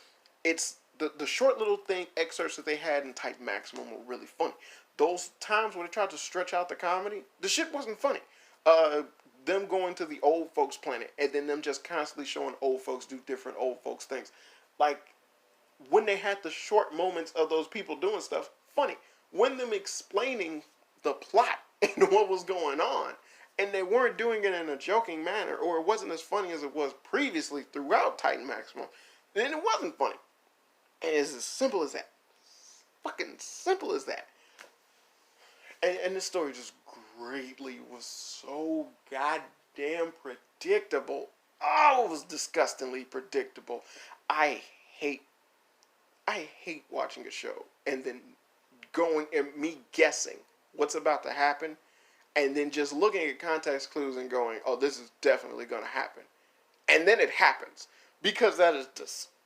it's the short little thing excerpts that they had in Titan Maximum were really funny. Those times when they tried to stretch out the comedy, the shit wasn't funny. Them going to the old folks planet and then them just constantly showing old folks do different old folks things. Like, when they had the short moments of those people doing stuff, funny. When them explaining the plot and what was going on, and they weren't doing it in a joking manner, or it wasn't as funny as it was previously throughout Titan Maximum, then it wasn't funny. And it's as simple as that. Fucking simple as that. And this story just greatly was so goddamn predictable. Oh, it was disgustingly predictable. I hate watching a show and then going and me guessing what's about to happen, and then just looking at context clues and going, oh, this is definitely going to happen. And then it happens. Because that is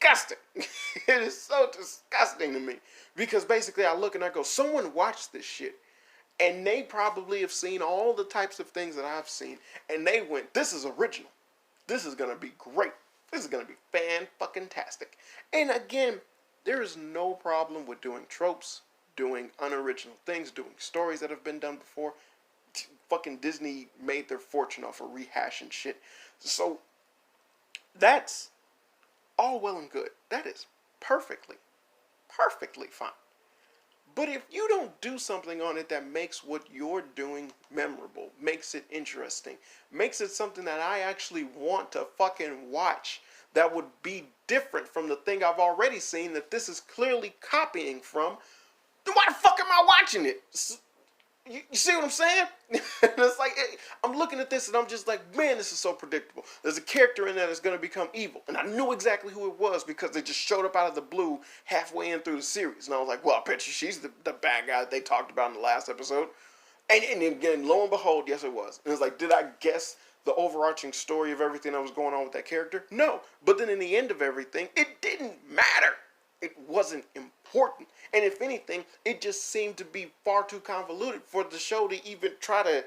disgusting. It is so disgusting to me. Because basically I look and I go, someone watched this shit. And they probably have seen all the types of things that I've seen. And they went, this is original. This is going to be great. This is going to be fan-fucking-tastic. And again, there is no problem with doing tropes, doing unoriginal things, doing stories that have been done before. Fucking Disney made their fortune off of rehashing shit. So, that's all well and good. That is perfectly fine. But if you don't do something on it that makes what you're doing memorable, makes it interesting, makes it something that I actually want to fucking watch, that would be different from the thing I've already seen that this is clearly copying from, then why the fuck am I watching it? You see what I'm saying? It's like, I'm looking at this and I'm just like, man, this is so predictable. There's a character in there that's going to become evil. And I knew exactly who it was because they just showed up out of the blue halfway in through the series. And I was like, well, I bet you she's the bad guy that they talked about in the last episode. And again, lo and behold, yes it was. And it's like, did I guess the overarching story of everything that was going on with that character? No. But then in the end of everything, it didn't matter. It wasn't important. And if anything, it just seemed to be far too convoluted for the show to even try to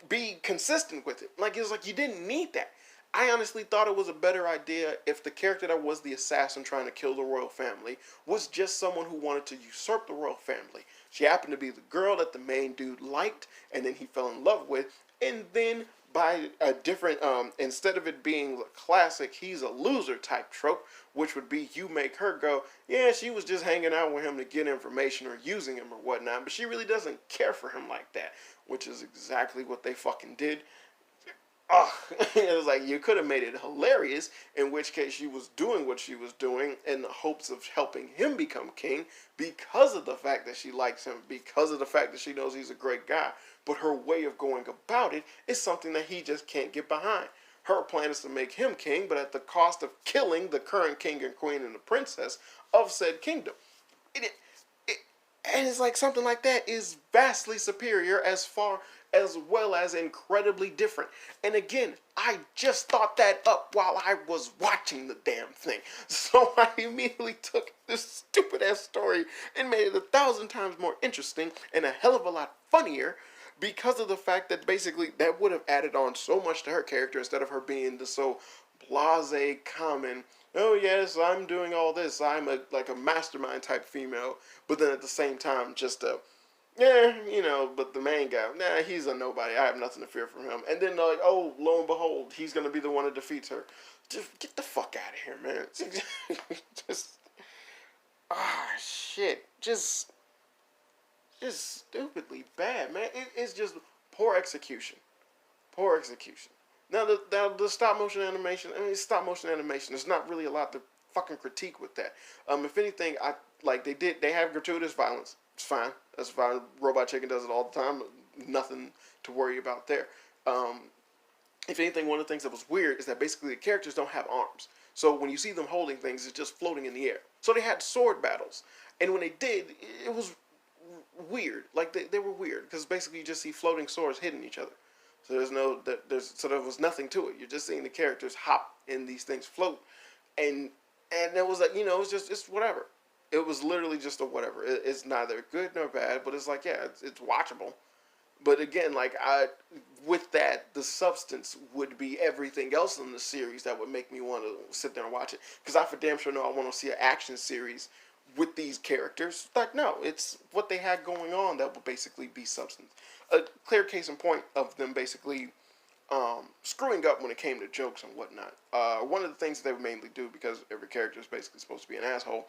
be consistent with it. Like, it was like, you didn't need that. I honestly thought it was a better idea if the character that was the assassin trying to kill the royal family was just someone who wanted to usurp the royal family. She happened to be the girl that the main dude liked, and then he fell in love with, and then by a different, instead of it being the classic he's a loser type trope, which would be you make her go, yeah, she was just hanging out with him to get information or using him or whatnot, but she really doesn't care for him like that, which is exactly what they fucking did. Oh, it was like, you could have made it hilarious, in which case she was doing what she was doing in the hopes of helping him become king because of the fact that she likes him, because of the fact that she knows he's a great guy. But her way of going about it is something that he just can't get behind. Her plan is to make him king, but at the cost of killing the current king and queen and the princess of said kingdom. And it's like something like that is vastly superior as well as incredibly different. And again, I just thought that up while I was watching the damn thing. So I immediately took this stupid ass story and made it 1,000 times more interesting and a hell of a lot funnier because of the fact that basically that would have added on so much to her character instead of her being the so blasé, common, oh yes, I'm doing all this, I'm like a mastermind type female, but then at the same time just yeah, you know, but the main guy, nah, he's a nobody, I have nothing to fear from him. And then like, oh, lo and behold, he's gonna be the one that defeats her. Just get the fuck out of here, man. Just shit, just stupidly bad, man. It's just poor execution. Poor execution. Now the stop motion animation, stop motion animation. There's not really a lot to fucking critique with that. If anything, they have gratuitous violence. It's fine. That's fine. Robot Chicken does it all the time. Nothing to worry about there. If anything, one of the things that was weird is that basically the characters don't have arms. So when you see them holding things, it's just floating in the air. So they had sword battles, and when they did, it was weird. Like they were weird because basically you just see floating swords hitting each other. So there was nothing to it. You're just seeing the characters hop and these things float, and it was like, it's whatever. It was literally just a whatever. It's neither good nor bad, but it's like, yeah, it's watchable. But again, with that, the substance would be everything else in the series that would make me want to sit there and watch it. Because I for damn sure know I want to see an action series with these characters. Like, no, it's what they had going on that would basically be substance. A clear case in point of them basically screwing up when it came to jokes and whatnot. One of the things that they would mainly do, because every character is basically supposed to be an asshole,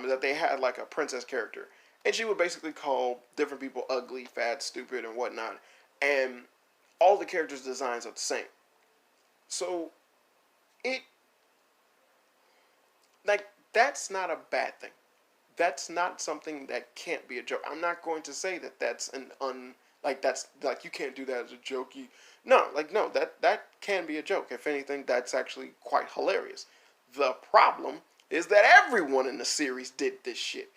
is that they had like a princess character. And she would basically call different people ugly, fat, stupid, and whatnot. And all the characters' designs are the same. So, that's not a bad thing. That's not something that can't be a joke. I'm not going to say that that's you can't do that as a joke. No, that can be a joke. If anything, that's actually quite hilarious. The problem is that everyone in the series did this shit.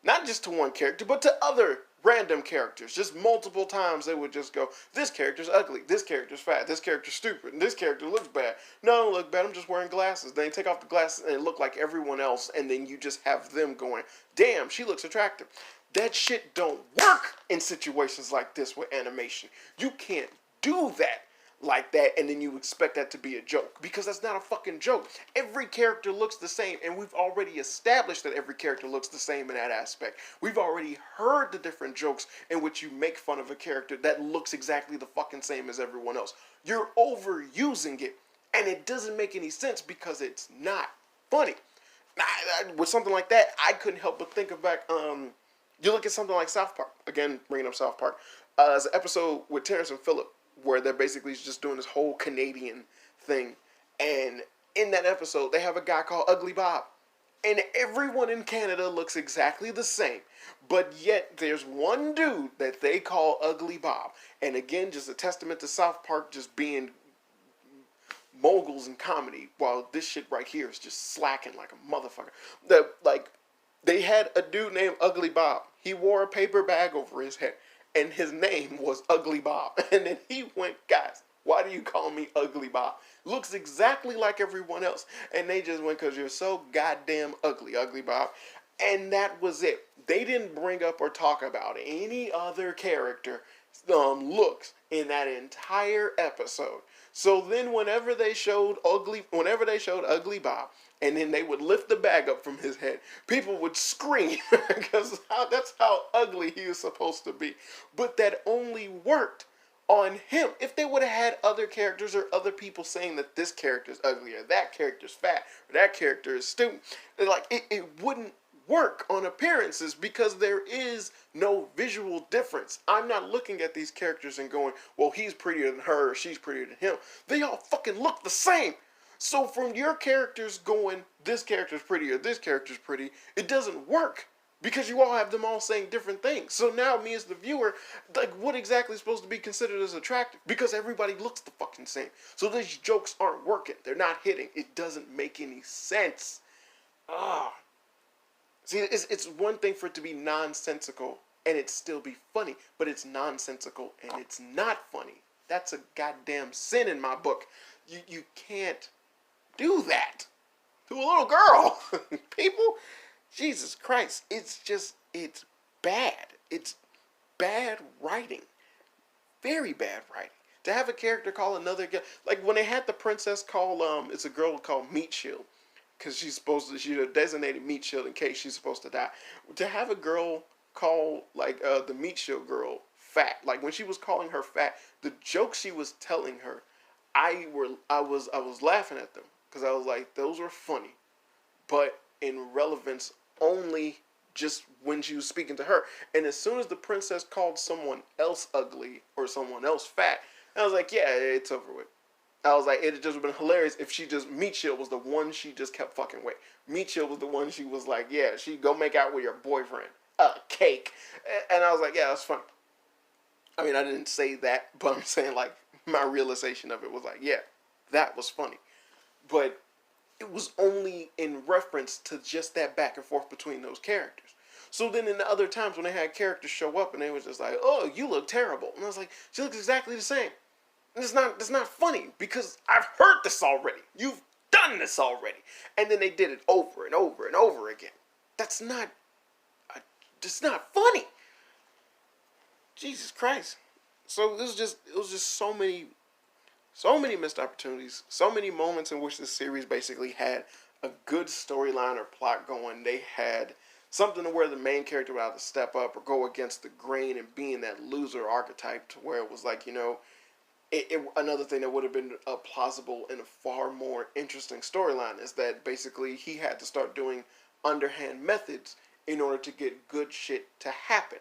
Not just to one character, but to other random characters. Just multiple times they would just go, this character's ugly, this character's fat, this character's stupid, and this character looks bad. No, I don't look bad, I'm just wearing glasses. Then you take off the glasses and it look like everyone else, and then you just have them going, damn, she looks attractive. That shit don't work in situations like this with animation. You can't do that like that and then you expect that to be a joke, because that's not a fucking joke. Every character looks the same, and we've already established that every character looks the same in that aspect. We've already heard the different jokes in which you make fun of a character that looks exactly the fucking same as everyone else. You're overusing it, and it doesn't make any sense because it's not funny. With something like that, I couldn't help but think of back, you look at something like South Park, again, bringing up South Park, as an episode with Terrence and Phillip, where they're basically just doing this whole Canadian thing. And in that episode, they have a guy called Ugly Bob. And everyone in Canada looks exactly the same. But yet, there's one dude that they call Ugly Bob. And again, just a testament to South Park just being moguls in comedy, while this shit right here is just slacking like a motherfucker. They had a dude named Ugly Bob. He wore a paper bag over his head, and his name was Ugly Bob. And then he went, guys, why do you call me Ugly Bob? Looks exactly like everyone else. And they just went, because you're so goddamn ugly, Ugly Bob. And that was it. They didn't bring up or talk about any other character looks in that entire episode. So then whenever they showed Ugly Bob, and then they would lift the bag up from his head, people would scream because that's how ugly he was supposed to be. But that only worked on him. If they would have had other characters or other people saying that this character is ugly, or that character's fat, or that character is stupid, it wouldn't work on appearances, because there is no visual difference. I'm not looking at these characters and going, well, he's prettier than her, or she's prettier than him. They all fucking look the same. So from your characters going, this character's pretty or this character's pretty, it doesn't work, because you all have them all saying different things. So now me as the viewer, like, what exactly is supposed to be considered as attractive? Because everybody looks the fucking same. So these jokes aren't working. They're not hitting. It doesn't make any sense. See, it's one thing for it to be nonsensical and it still be funny, but it's nonsensical and it's not funny. That's a goddamn sin in my book. You can't do that to a little girl. People, Jesus Christ, it's bad. It's bad writing. Very bad writing. To have a character call another girl, like when they had the princess call, it's a girl called Meat Shield, because she's a designated meat shield in case she's supposed to die. To have a girl call, like, the Meat Shield girl fat, like when she was calling her fat, the jokes she was telling her, I was laughing at them, because I was like, those were funny, but in relevance only just when she was speaking to her. And as soon as the princess called someone else ugly or someone else fat, I was like, yeah, it's over with. I was like, it'd just have been hilarious if Meat Shield was the one she just kept fucking with. Meat Shield was the one she was like, yeah, she go make out with your boyfriend. Cake. And I was like, yeah, that's funny. I mean, I didn't say that, but I'm saying, like, my realization of it was like, yeah, that was funny. But it was only in reference to just that back and forth between those characters. So then in the other times when they had characters show up and they was just like, oh, you look terrible. And I was like, she looks exactly the same. And it's not funny, because I've heard this already. You've done this already. And then they did it over and over and over again. That's not funny. Jesus Christ. So it was just so many missed opportunities, so many moments in which the series basically had a good storyline or plot going. They had something to where the main character would either step up or go against the grain and being that loser archetype, to where it was like, another thing that would have been plausible in a far more interesting storyline is that basically he had to start doing underhand methods in order to get good shit to happen.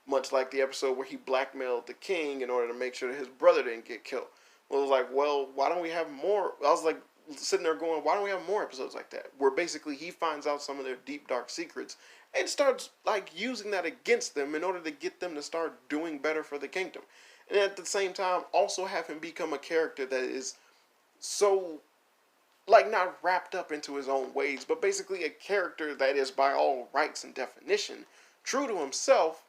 Much like the episode where he blackmailed the king in order to make sure that his brother didn't get killed. Well, it was like, well, why don't we have more? I was like sitting there going, why don't we have more episodes like that? Where basically he finds out some of their deep, dark secrets and starts like using that against them in order to get them to start doing better for the kingdom. And at the same time, also have him become a character that is so, like, not wrapped up into his own ways, but basically a character that is, by all rights and definition, true to himself,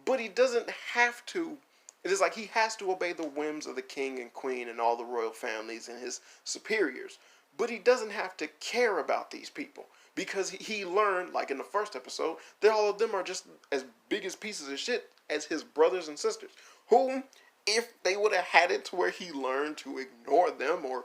but he doesn't have to. It is like he has to obey the whims of the king and queen and all the royal families and his superiors. But he doesn't have to care about these people because he learned, like in the first episode, that all of them are just as big as pieces of shit as his brothers and sisters. Whom, if they would have had it to where he learned to ignore them or,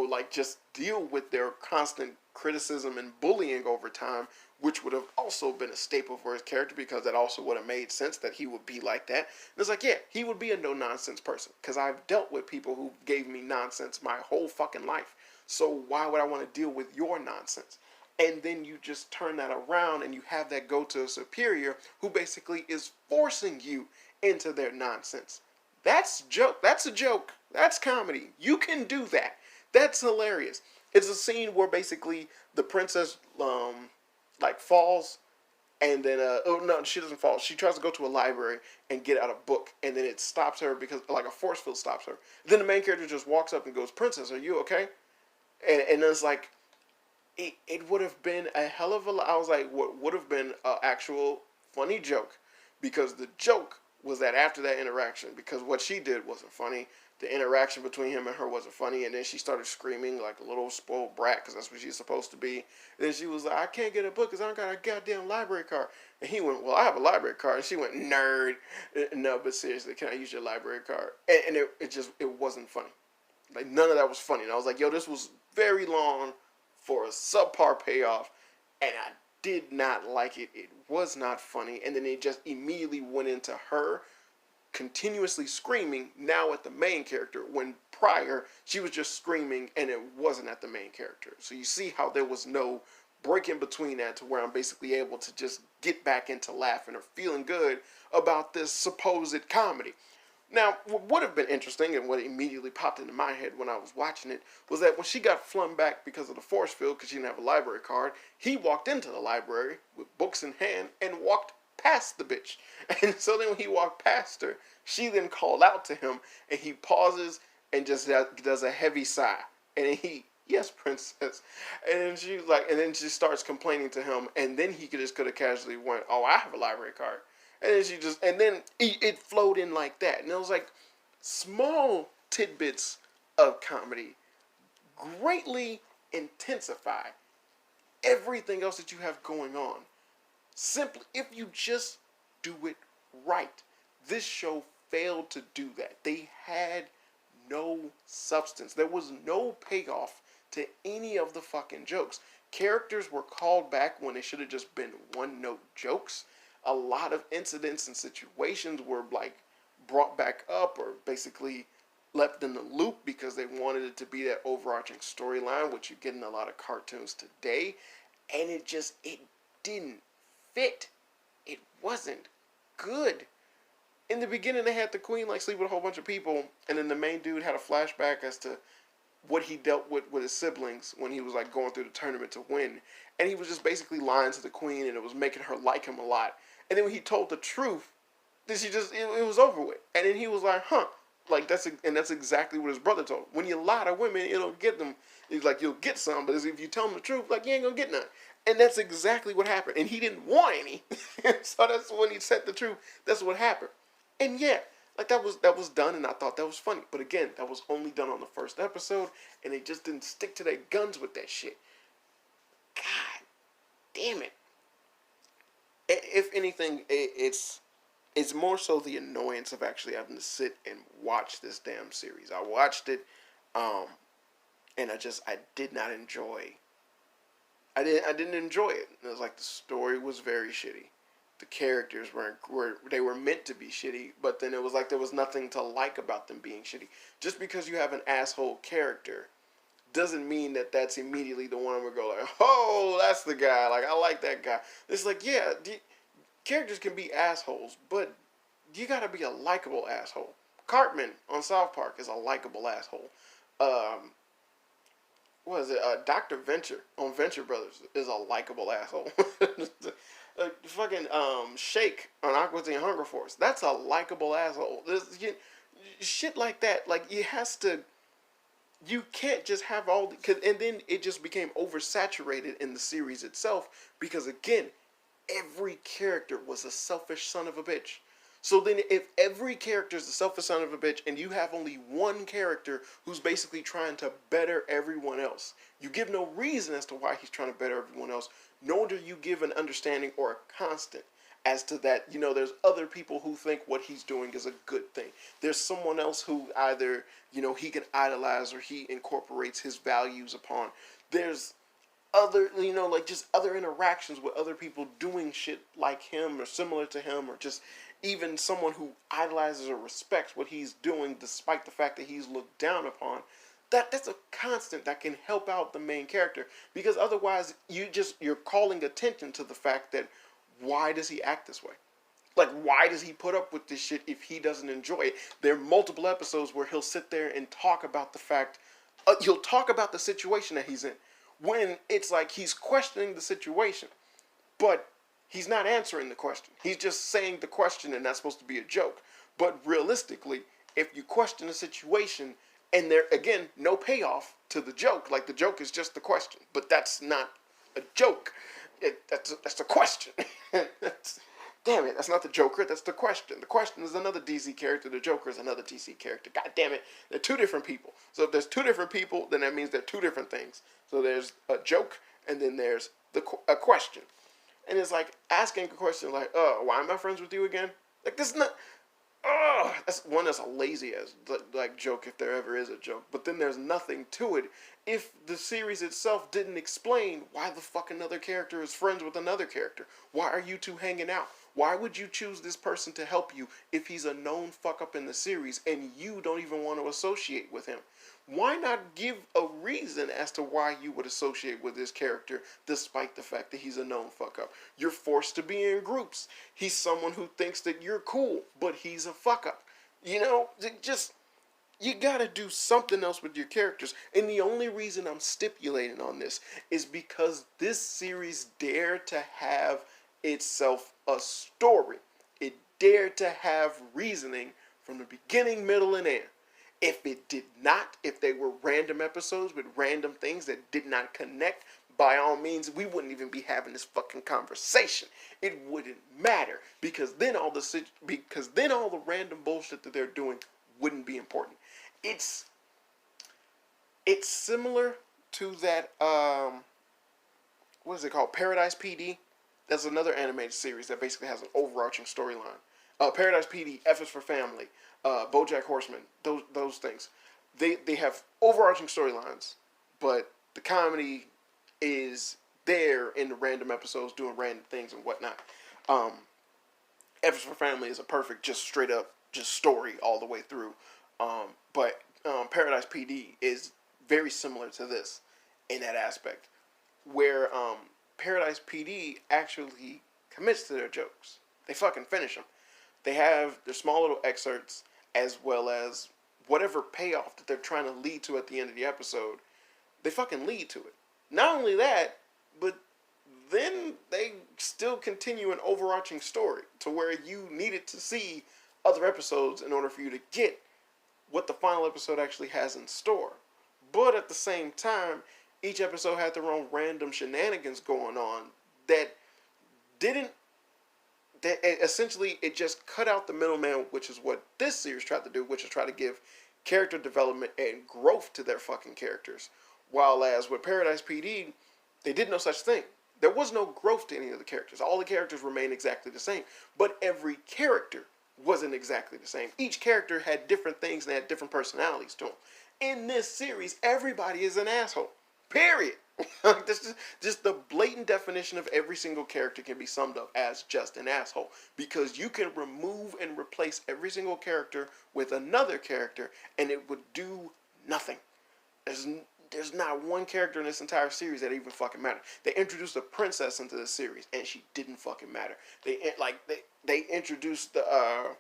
like just deal with their constant criticism and bullying over time, which would have also been a staple for his character because that also would have made sense that he would be like that. And it's like, yeah, he would be a no-nonsense person because I've dealt with people who gave me nonsense my whole fucking life. So why would I want to deal with your nonsense? And then you just turn that around and you have that go to a superior who basically is forcing you into their nonsense. That's joke. That's a joke. That's comedy. You can do that. That's hilarious. It's a scene where basically the princess like falls, and then oh no, she doesn't fall. She tries to go to a library and get out a book, and then it stops her because like a force field stops her. Then the main character just walks up and goes, "Princess, are you okay?" And it's like it would have been a hell of a lot. I was like, what would have been an actual funny joke, because the joke was that after that interaction, because what she did wasn't funny. The interaction between him and her wasn't funny, and then she started screaming like a little spoiled brat because that's what she's supposed to be. And then she was like, "I can't get a book because I don't got a goddamn library card." And he went, "Well, I have a library card." And she went, "Nerd." No, but seriously, can I use your library card? And it wasn't funny. Like none of that was funny. And I was like, yo, this was very long for a subpar payoff, and I did not like it. It was not funny. And then it just immediately went into her continuously screaming now at the main character, when prior she was just screaming and it wasn't at the main character. So you see how there was no break in between that to where I'm basically able to just get back into laughing or feeling good about this supposed comedy. Now, what would have been interesting and what immediately popped into my head when I was watching it was that when she got flung back because of the force field because she didn't have a library card, he walked into the library with books in hand and walked past the bitch. And so then when he walked past her, she then called out to him, and he pauses and just does a heavy sigh. And then "Yes, princess." And then she's like, and then she starts complaining to him, and then he could have casually went, "Oh, I have a library card." And then and then it flowed in like that. And it was like small tidbits of comedy greatly intensify everything else that you have going on. Simply, if you just do it right. This show failed to do that. They had no substance. There was no payoff to any of the fucking jokes. Characters were called back when they should have just been one-note jokes. A lot of incidents and situations were like brought back up or basically left in the loop because they wanted it to be that overarching storyline, which you get in a lot of cartoons today. And it didn't fit. It wasn't good. In the beginning, they had the queen like sleep with a whole bunch of people, and then the main dude had a flashback as to what he dealt with his siblings when he was like going through the tournament to win, and he was just basically lying to the queen, and it was making her like him a lot. And then when he told the truth, then it was over with. And then he was like, "Huh." Like that's exactly what his brother told him. When you lie to women, it'll get them. It's like you'll get some, but if you tell them the truth, like you ain't gonna get none. And that's exactly what happened. And he didn't want any, so that's when he said the truth. That's what happened. And yeah, like that was done, and I thought that was funny. But again, that was only done on the first episode, and they just didn't stick to their guns with that shit. God damn it. If anything, it's more so the annoyance of actually having to sit and watch this damn series. I watched it, and I did not enjoy. I didn't enjoy it. It was like the story was very shitty. The characters were meant to be shitty, but then it was like there was nothing to like about them being shitty. Just because you have an asshole character doesn't mean that that's immediately the one we're going like, "Oh, that's the guy. Like I like that guy." It's like, yeah, characters can be assholes, but you gotta be a likable asshole. Cartman on South Park is a likable asshole. What is it? Dr. Venture on Venture Brothers is a likable asshole. Fucking Shake on Aqua Teen Hunger Force. That's a likable asshole. Shit like that. Like it has to. You can't just have all. And then it just became oversaturated in the series itself because again, every character was a selfish son of a bitch. So then if every character is the selfish son of a bitch and you have only one character who's basically trying to better everyone else, you give no reason as to why he's trying to better everyone else, nor do you give an understanding or a constant as to that, there's other people who think what he's doing is a good thing. There's someone else who either, he can idolize or he incorporates his values upon. There's other, like just other interactions with other people doing shit like him or similar to him, or just even someone who idolizes or respects what he's doing despite the fact that he's looked down upon. That's a constant that can help out the main character, because otherwise you're calling attention to the fact that why does he act this way? Like, why does he put up with this shit if he doesn't enjoy it? There are multiple episodes where he'll sit there and talk about the fact, he'll talk about the situation that he's in, when it's like he's questioning the situation, but he's not answering the question. He's just saying the question, and that's supposed to be a joke. But realistically, if you question the situation, and there, again, no payoff to the joke, like the joke is just the question, but that's not a joke. That's a question. Damn it, that's not the Joker, that's the question. The question is another DC character, the Joker is another DC character. God damn it, they're two different people. So if there's two different people, then that means they're two different things. So there's a joke, and then there's a question. And it's like asking a question like, why am I friends with you again? Like, this is not... that's a lazy ass like joke if there ever is a joke. But then there's nothing to it if the series itself didn't explain why the fuck another character is friends with another character. Why are you two hanging out? Why would you choose this person to help you if he's a known fuck up in the series and you don't even want to associate with him? Why not give a reason as to why you would associate with this character despite the fact that he's a known fuck up? You're forced to be in groups. He's someone who thinks that you're cool, but he's a fuck up. You gotta do something else with your characters. And the only reason I'm stipulating on this is because this series dared to have itself a story. It dared to have reasoning from the beginning, middle, and end. If it did not, if they were random episodes with random things that did not connect, by all means, we wouldn't even be having this fucking conversation. It wouldn't matter, because then all the random bullshit that they're doing wouldn't be important. It's similar to that what is it called? Paradise PD. That's another animated series that basically has an overarching storyline. Paradise PD, F is for Family, BoJack Horseman, those things. They have overarching storylines, but the comedy is there in the random episodes doing random things and whatnot. F is for Family is a perfect, just straight up, just story all the way through. But Paradise PD is very similar to this in that aspect, where Paradise PD actually commits to their jokes. They fucking finish them. They have their small little excerpts as well as whatever payoff that they're trying to lead to at the end of the episode. They fucking lead to it. Not only that, but then they still continue an overarching story to where you needed to see other episodes in order for you to get what the final episode actually has in store. But at the same time, each episode had their own random shenanigans going on that essentially it just cut out the middleman, which is what this series tried to do, which is try to give character development and growth to their fucking characters. While as with Paradise PD, they did no such thing. There was no growth to any of the characters. All the characters remained exactly the same. But every character wasn't exactly the same. Each character had different things and had different personalities to them. In this series, everybody is an asshole. Period. This is just the blatant definition of every single character can be summed up as just an asshole. Because you can remove and replace every single character with another character and it would do nothing. There's not one character in this entire series that even fucking mattered. They introduced a princess into this series and she didn't fucking matter. They introduced the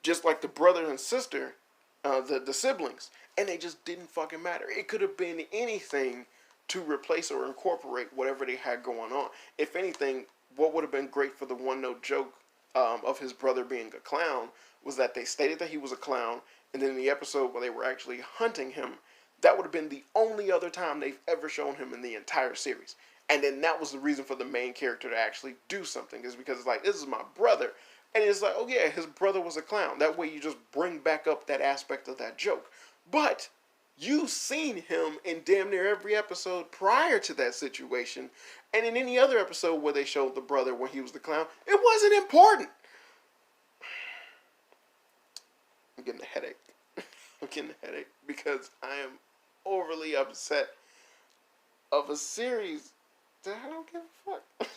just like the brother and sister, the siblings, and they just didn't fucking matter. It could have been anything to replace or incorporate whatever they had going on. If anything, what would have been great for the one note joke of his brother being a clown was that they stated that he was a clown, and then in the episode where they were actually hunting him, that would have been the only other time they've ever shown him in the entire series. And then that was the reason for the main character to actually do something, is because it's like, this is my brother, And it's like, oh yeah, his brother was a clown. That way you just bring back up that aspect of that joke. But you've seen him in damn near every episode prior to that situation. And in any other episode where they showed the brother when he was the clown, it wasn't important. I'm getting a headache. I'm getting a headache because I am overly upset of a series that I don't give a fuck.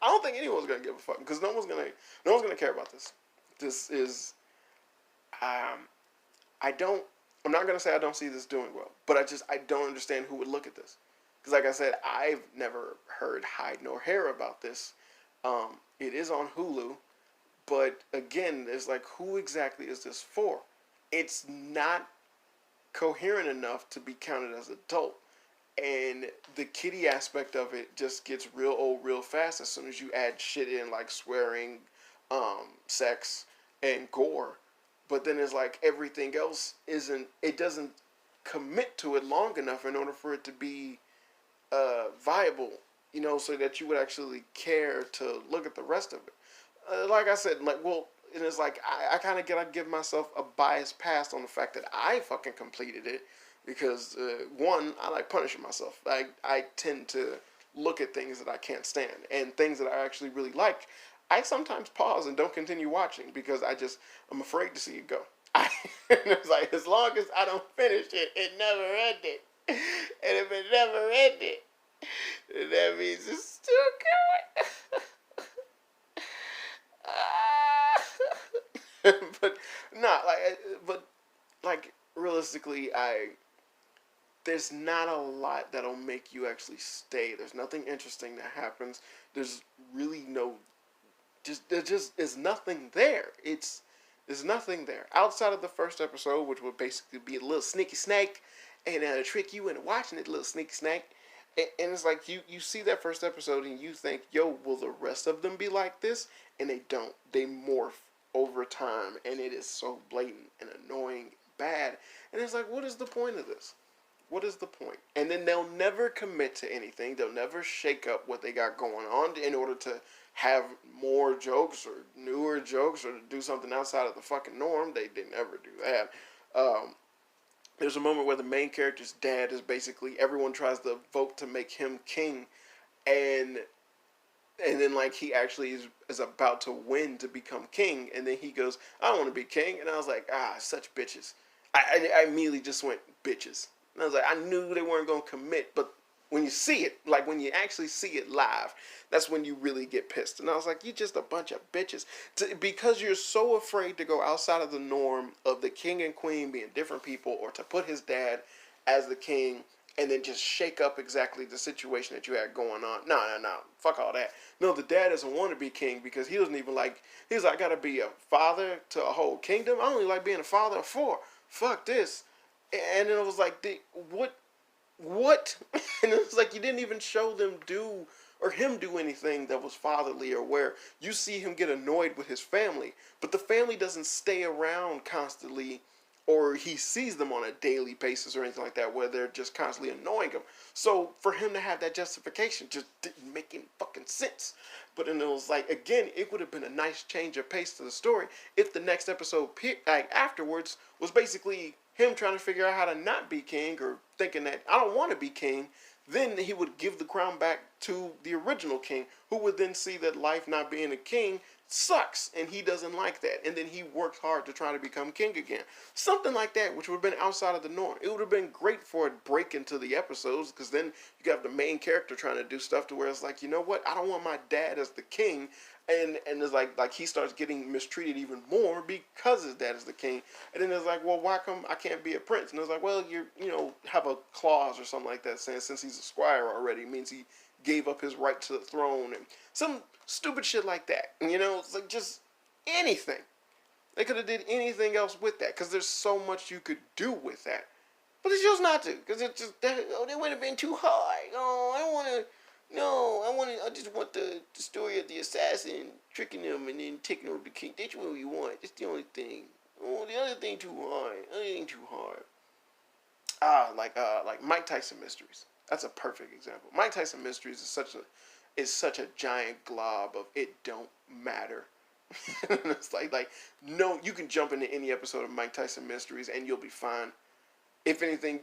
I don't think anyone's gonna give a fuck because no one's gonna care about this. This is, I don't. I'm not gonna say I don't see this doing well, but I don't understand who would look at this. Because like I said, I've never heard hide nor hair about this. It is on Hulu, but again, it's like, who exactly is this for? It's not coherent enough to be counted as adult. And the kiddie aspect of it just gets real old real fast as soon as you add shit in like swearing, sex, and gore. But then it's like everything else it doesn't commit to it long enough in order for it to be viable, so that you would actually care to look at the rest of it. Like I said, like, well, and it's like I kind of gotta give myself a biased pass on the fact that I fucking completed it because one, I like punishing myself. I tend to look at things that I can't stand and things that I actually really like. I sometimes pause and don't continue watching because I'm afraid to see it go. And it's like, as long as I don't finish it, it never ended. And if it never ended, then that means it's still going. But not like realistically, there's not a lot that'll make you actually stay. There's nothing interesting that happens. There's really there just is nothing there. There's nothing there outside of the first episode, which would basically be a little sneaky snake and trick you into watching it, little sneaky snake. And it's like you see that first episode and you think, yo, will the rest of them be like this? And they don't. They morph over time, and it is so blatant and annoying, bad. And it's like, what is the point of this? What is the point? And then they'll never commit to anything. They'll never shake up what they got going on in order to have more jokes or newer jokes or to do something outside of the fucking norm. They never do that. There's a moment where the main character's dad is basically, everyone tries to vote to make him king, and then like he actually is about to win to become king, and then he goes, I don't want to be king. And I was like, such bitches. I immediately just went, bitches. And I was like, I knew they weren't going to commit, but when you see it, like when you actually see it live, that's when you really get pissed. And I was like, you just a bunch of bitches. Because you're so afraid to go outside of the norm of the king and queen being different people, or to put his dad as the king and then just shake up exactly the situation that you had going on. No. Fuck all that. No, the dad doesn't want to be king because he doesn't even like, he's like, I got to be a father to a whole kingdom. I only like being a father of 4. Fuck this. And it was like, what? And it was like, you didn't even show them him do anything that was fatherly, or where you see him get annoyed with his family, but the family doesn't stay around constantly, or he sees them on a daily basis or anything like that, where they're just constantly annoying him. So for him to have that justification just didn't make any fucking sense. But then it was like, again, it would have been a nice change of pace to the story if the next episode afterwards was basically him trying to figure out how to not be king, or thinking that I don't want to be king. Then he would give the crown back to the original king, who would then see that life not being a king sucks, and he doesn't like that. And then he works hard to try to become king again. Something like that, which would have been outside of the norm. It would have been great for a break into the episodes, because then you got the main character trying to do stuff to where it's like, you know what, I don't want my dad as the king. And it's like he starts getting mistreated even more because his dad is the king. And then it's like, well, why come I can't be a prince? And it's like, well, have a clause or something like that saying since he's a squire already, it means he gave up his right to the throne, and some stupid shit like that. And, it's like just anything. They could have did anything else with that, because there's so much you could do with that. But they chose not to, because it just, they would have been too hard. Oh, I don't want to. No, I just want the story of the assassin tricking them and then taking over the king. That's what we want. That's the only thing. Oh, the other thing too hard. Like Mike Tyson Mysteries. That's a perfect example. Mike Tyson Mysteries is such a giant glob of it don't matter. It's like no, you can jump into any episode of Mike Tyson Mysteries and you'll be fine. If anything,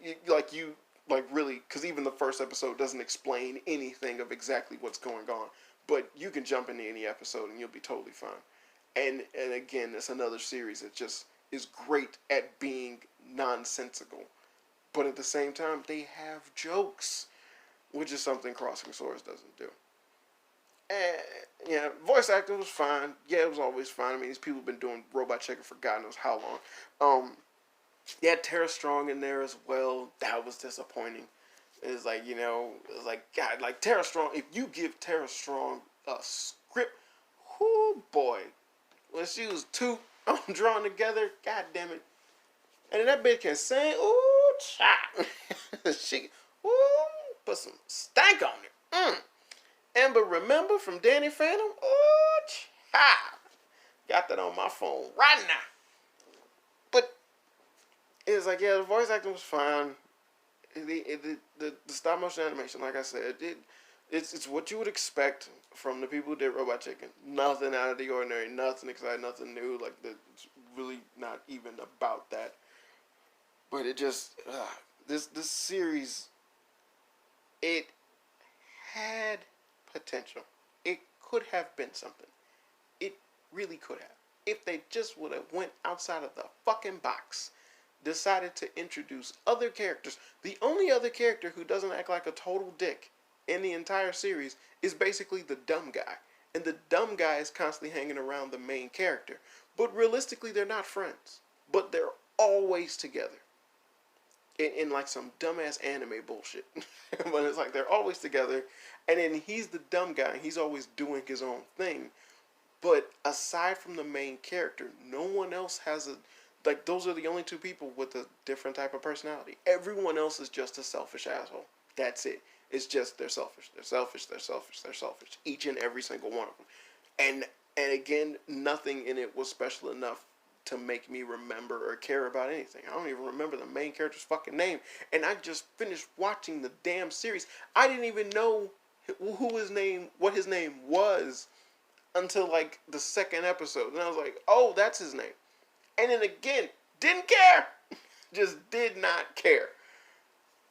really, because even the first episode doesn't explain anything of exactly what's going on. But you can jump into any episode and you'll be totally fine. And again, it's another series that just is great at being nonsensical, but at the same time, they have jokes, which is something Crossing Swords doesn't do. And yeah, voice acting was fine. Yeah, it was always fine. I mean, these people have been doing Robot Chicken for God knows how long. They had Tara Strong in there as well. That was disappointing. It's like, God, like Tara Strong. If you give Tara Strong a script, whoo boy, when she was two drawn together, god damn it. And then that bitch can sing, ooh, child. She, ooh, put some stank on it. Amber Remember from Danny Phantom, ooh, child. Got that on my phone right now. But it was like, yeah, the voice acting was fine. The stop motion animation, like I said, it's what you would expect from the people who did Robot Chicken. Nothing out of the ordinary, nothing exciting, nothing new. Like, it's really not even about that. But it just, this series, it had potential. It could have been something. It really could have. If they just would have went outside of the fucking box, decided to introduce other characters. The only other character who doesn't act like a total dick in the entire series is basically the dumb guy. And the dumb guy is constantly hanging around the main character. But realistically, they're not friends. But they're always together. In like some dumbass anime bullshit. But it's like they're always together. And then he's the dumb guy. And he's always doing his own thing. But aside from the main character, no one else has those are the only two people with a different type of personality. Everyone else is just a selfish asshole. That's it. It's just they're selfish. They're selfish. They're selfish. They're selfish. Each and every single one of them. And again, nothing in it was special enough to make me remember or care about anything. I don't even remember the main character's fucking name. And I just finished watching the damn series. I didn't even know what his name was until like the second episode. And I was like, oh, that's his name. And then again, didn't care. Just did not care.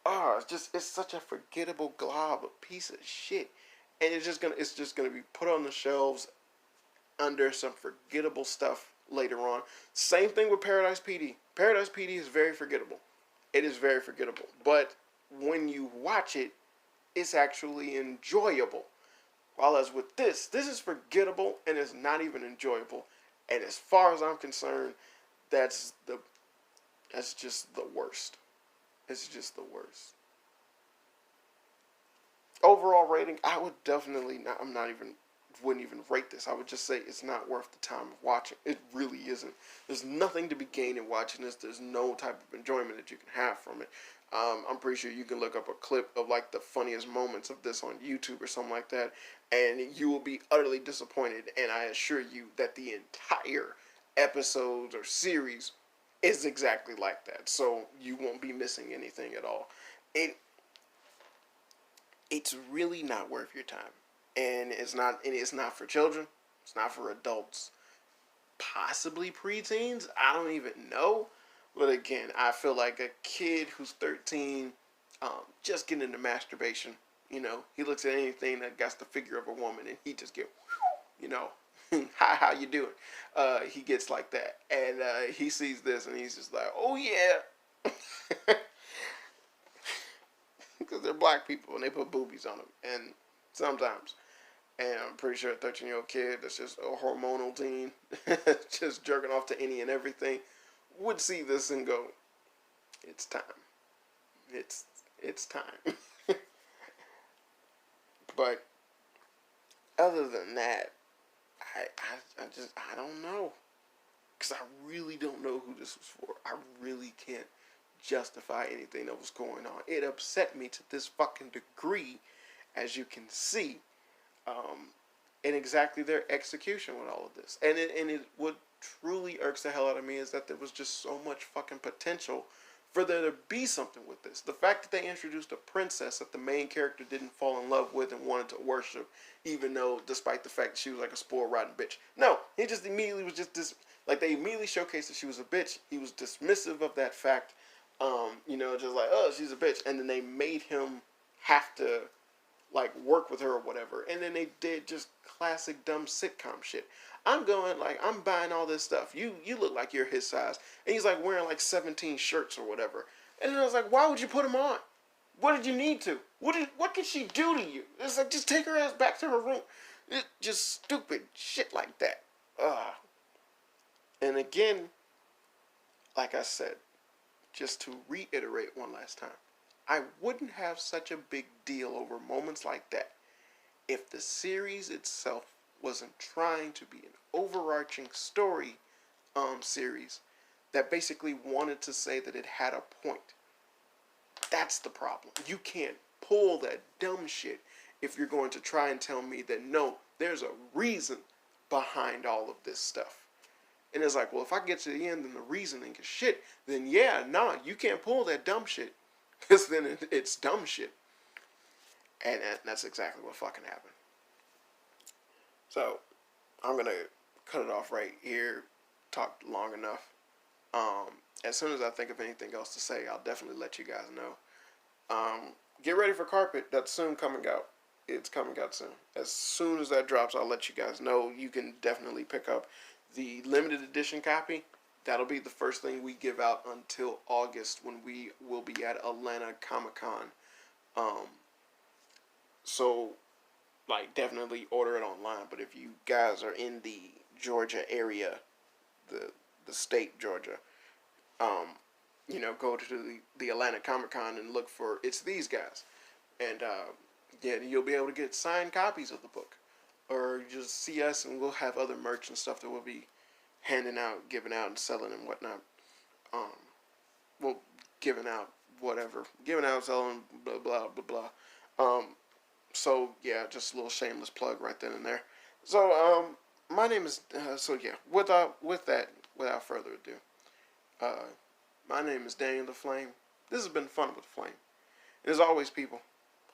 Oh, it's such a forgettable glob, a piece of shit. And it's just gonna be put on the shelves under some forgettable stuff later on. Same thing with Paradise PD. Paradise PD is very forgettable. It is very forgettable. But when you watch it, it's actually enjoyable. While as with this is forgettable and it's not even enjoyable. And as far as I'm concerned, that's just the worst. It's just the worst. Overall rating, I would definitely not. Wouldn't even rate this. I would just say it's not worth the time of watching. It really isn't. There's nothing to be gained in watching this. There's no type of enjoyment that you can have from it. I'm pretty sure you can look up a clip of like the funniest moments of this on YouTube or something like that, and you will be utterly disappointed. And I assure you that the entire episodes or series is exactly like that. So you won't be missing anything at all. It's really not worth your time. And it's not for children. It's not for adults. Possibly preteens. I don't even know. But again, I feel like a kid who's 13, just getting into masturbation. He looks at anything that got the figure of a woman, and he just get, hi, how you doing? He gets like that, and he sees this, and he's just like, oh yeah, because they're black people, and they put boobies on them, and sometimes. And I'm pretty sure a 13-year-old kid that's just a hormonal teen, just jerking off to any and everything, would see this and go, it's time. It's time. But other than that, I don't know. Because I really don't know who this was for. I really can't justify anything that was going on. It upset me to this fucking degree, as you can see. And exactly their execution with all of this. And what truly irks the hell out of me is that there was just so much fucking potential for there to be something with this. The fact that they introduced a princess that the main character didn't fall in love with and wanted to worship, even though, despite the fact that she was like a spoiled, rotten bitch. No, he just immediately was just like, they immediately showcased that she was a bitch. He was dismissive of that fact. Just like, oh, she's a bitch. And then they made him have to, like, work with her or whatever. And then they did just classic dumb sitcom shit. I'm going, like, I'm buying all this stuff. You look like you're his size. And he's, like, wearing, like, 17 shirts or whatever. And then I was like, why would you put him on? What did you need to? What could she do to you? It's like, just take her ass back to her room. It's just stupid shit like that. And again, like I said, just to reiterate one last time, I wouldn't have such a big deal over moments like that if the series itself wasn't trying to be an overarching story series that basically wanted to say that it had a point. That's the problem. You can't pull that dumb shit if you're going to try and tell me that no, there's a reason behind all of this stuff. And it's like, well, if I get to the end and the reasoning is shit, then yeah, nah, you can't pull that dumb shit. Because then it's dumb shit. And that's exactly what fucking happened. So, I'm going to cut it off right here. Talked long enough. As soon as I think of anything else to say, I'll definitely let you guys know. Get ready for Carpet. That's soon coming out. It's coming out soon. As soon as that drops, I'll let you guys know. You can definitely pick up the limited edition copy. That'll be the first thing we give out until August when we will be at Atlanta Comic-Con. So, like, definitely order it online. But if you guys are in the Georgia area, the state Georgia, go to the Atlanta Comic-Con and look for It's These Guys. And, you'll be able to get signed copies of the book. Or just see us and we'll have other merch and stuff that we'll be handing out, giving out, and selling and whatnot. Giving out whatever. Giving out, selling, blah, blah, blah, blah. So, yeah, just a little shameless plug right then and there. So, my name is, without further ado, my name is Danieltheflame. This has been Fun with Flame. And as always, people,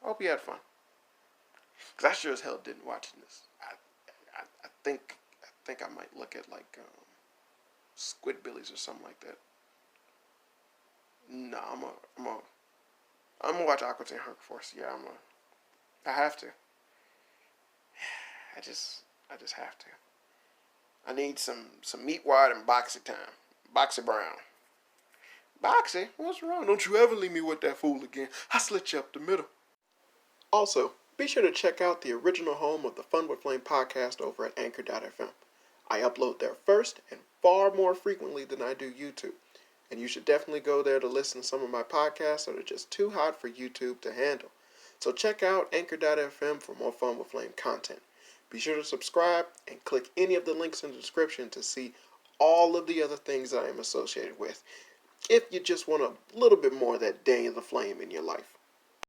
I hope you had fun. Because I sure as hell didn't watching this. I think I might look at, like, Squidbillies or something like that. No, I'm gonna watch Aqua Teen Hunger Force. Yeah, I have to. I just have to. I need some meat wad and Boxy time. Boxy Brown. Boxy? What's wrong? Don't you ever leave me with that fool again. I slit you up the middle. Also, be sure to check out the original home of the Fun with Flame podcast over at Anchor.fm. I upload there first and far more frequently than I do YouTube. And you should definitely go there to listen to some of my podcasts that are just too hot for YouTube to handle. So check out Anchor.fm for more Fun with Flame content. Be sure to subscribe and click any of the links in the description to see all of the other things that I am associated with, if you just want a little bit more of that Danieltheflame in your life.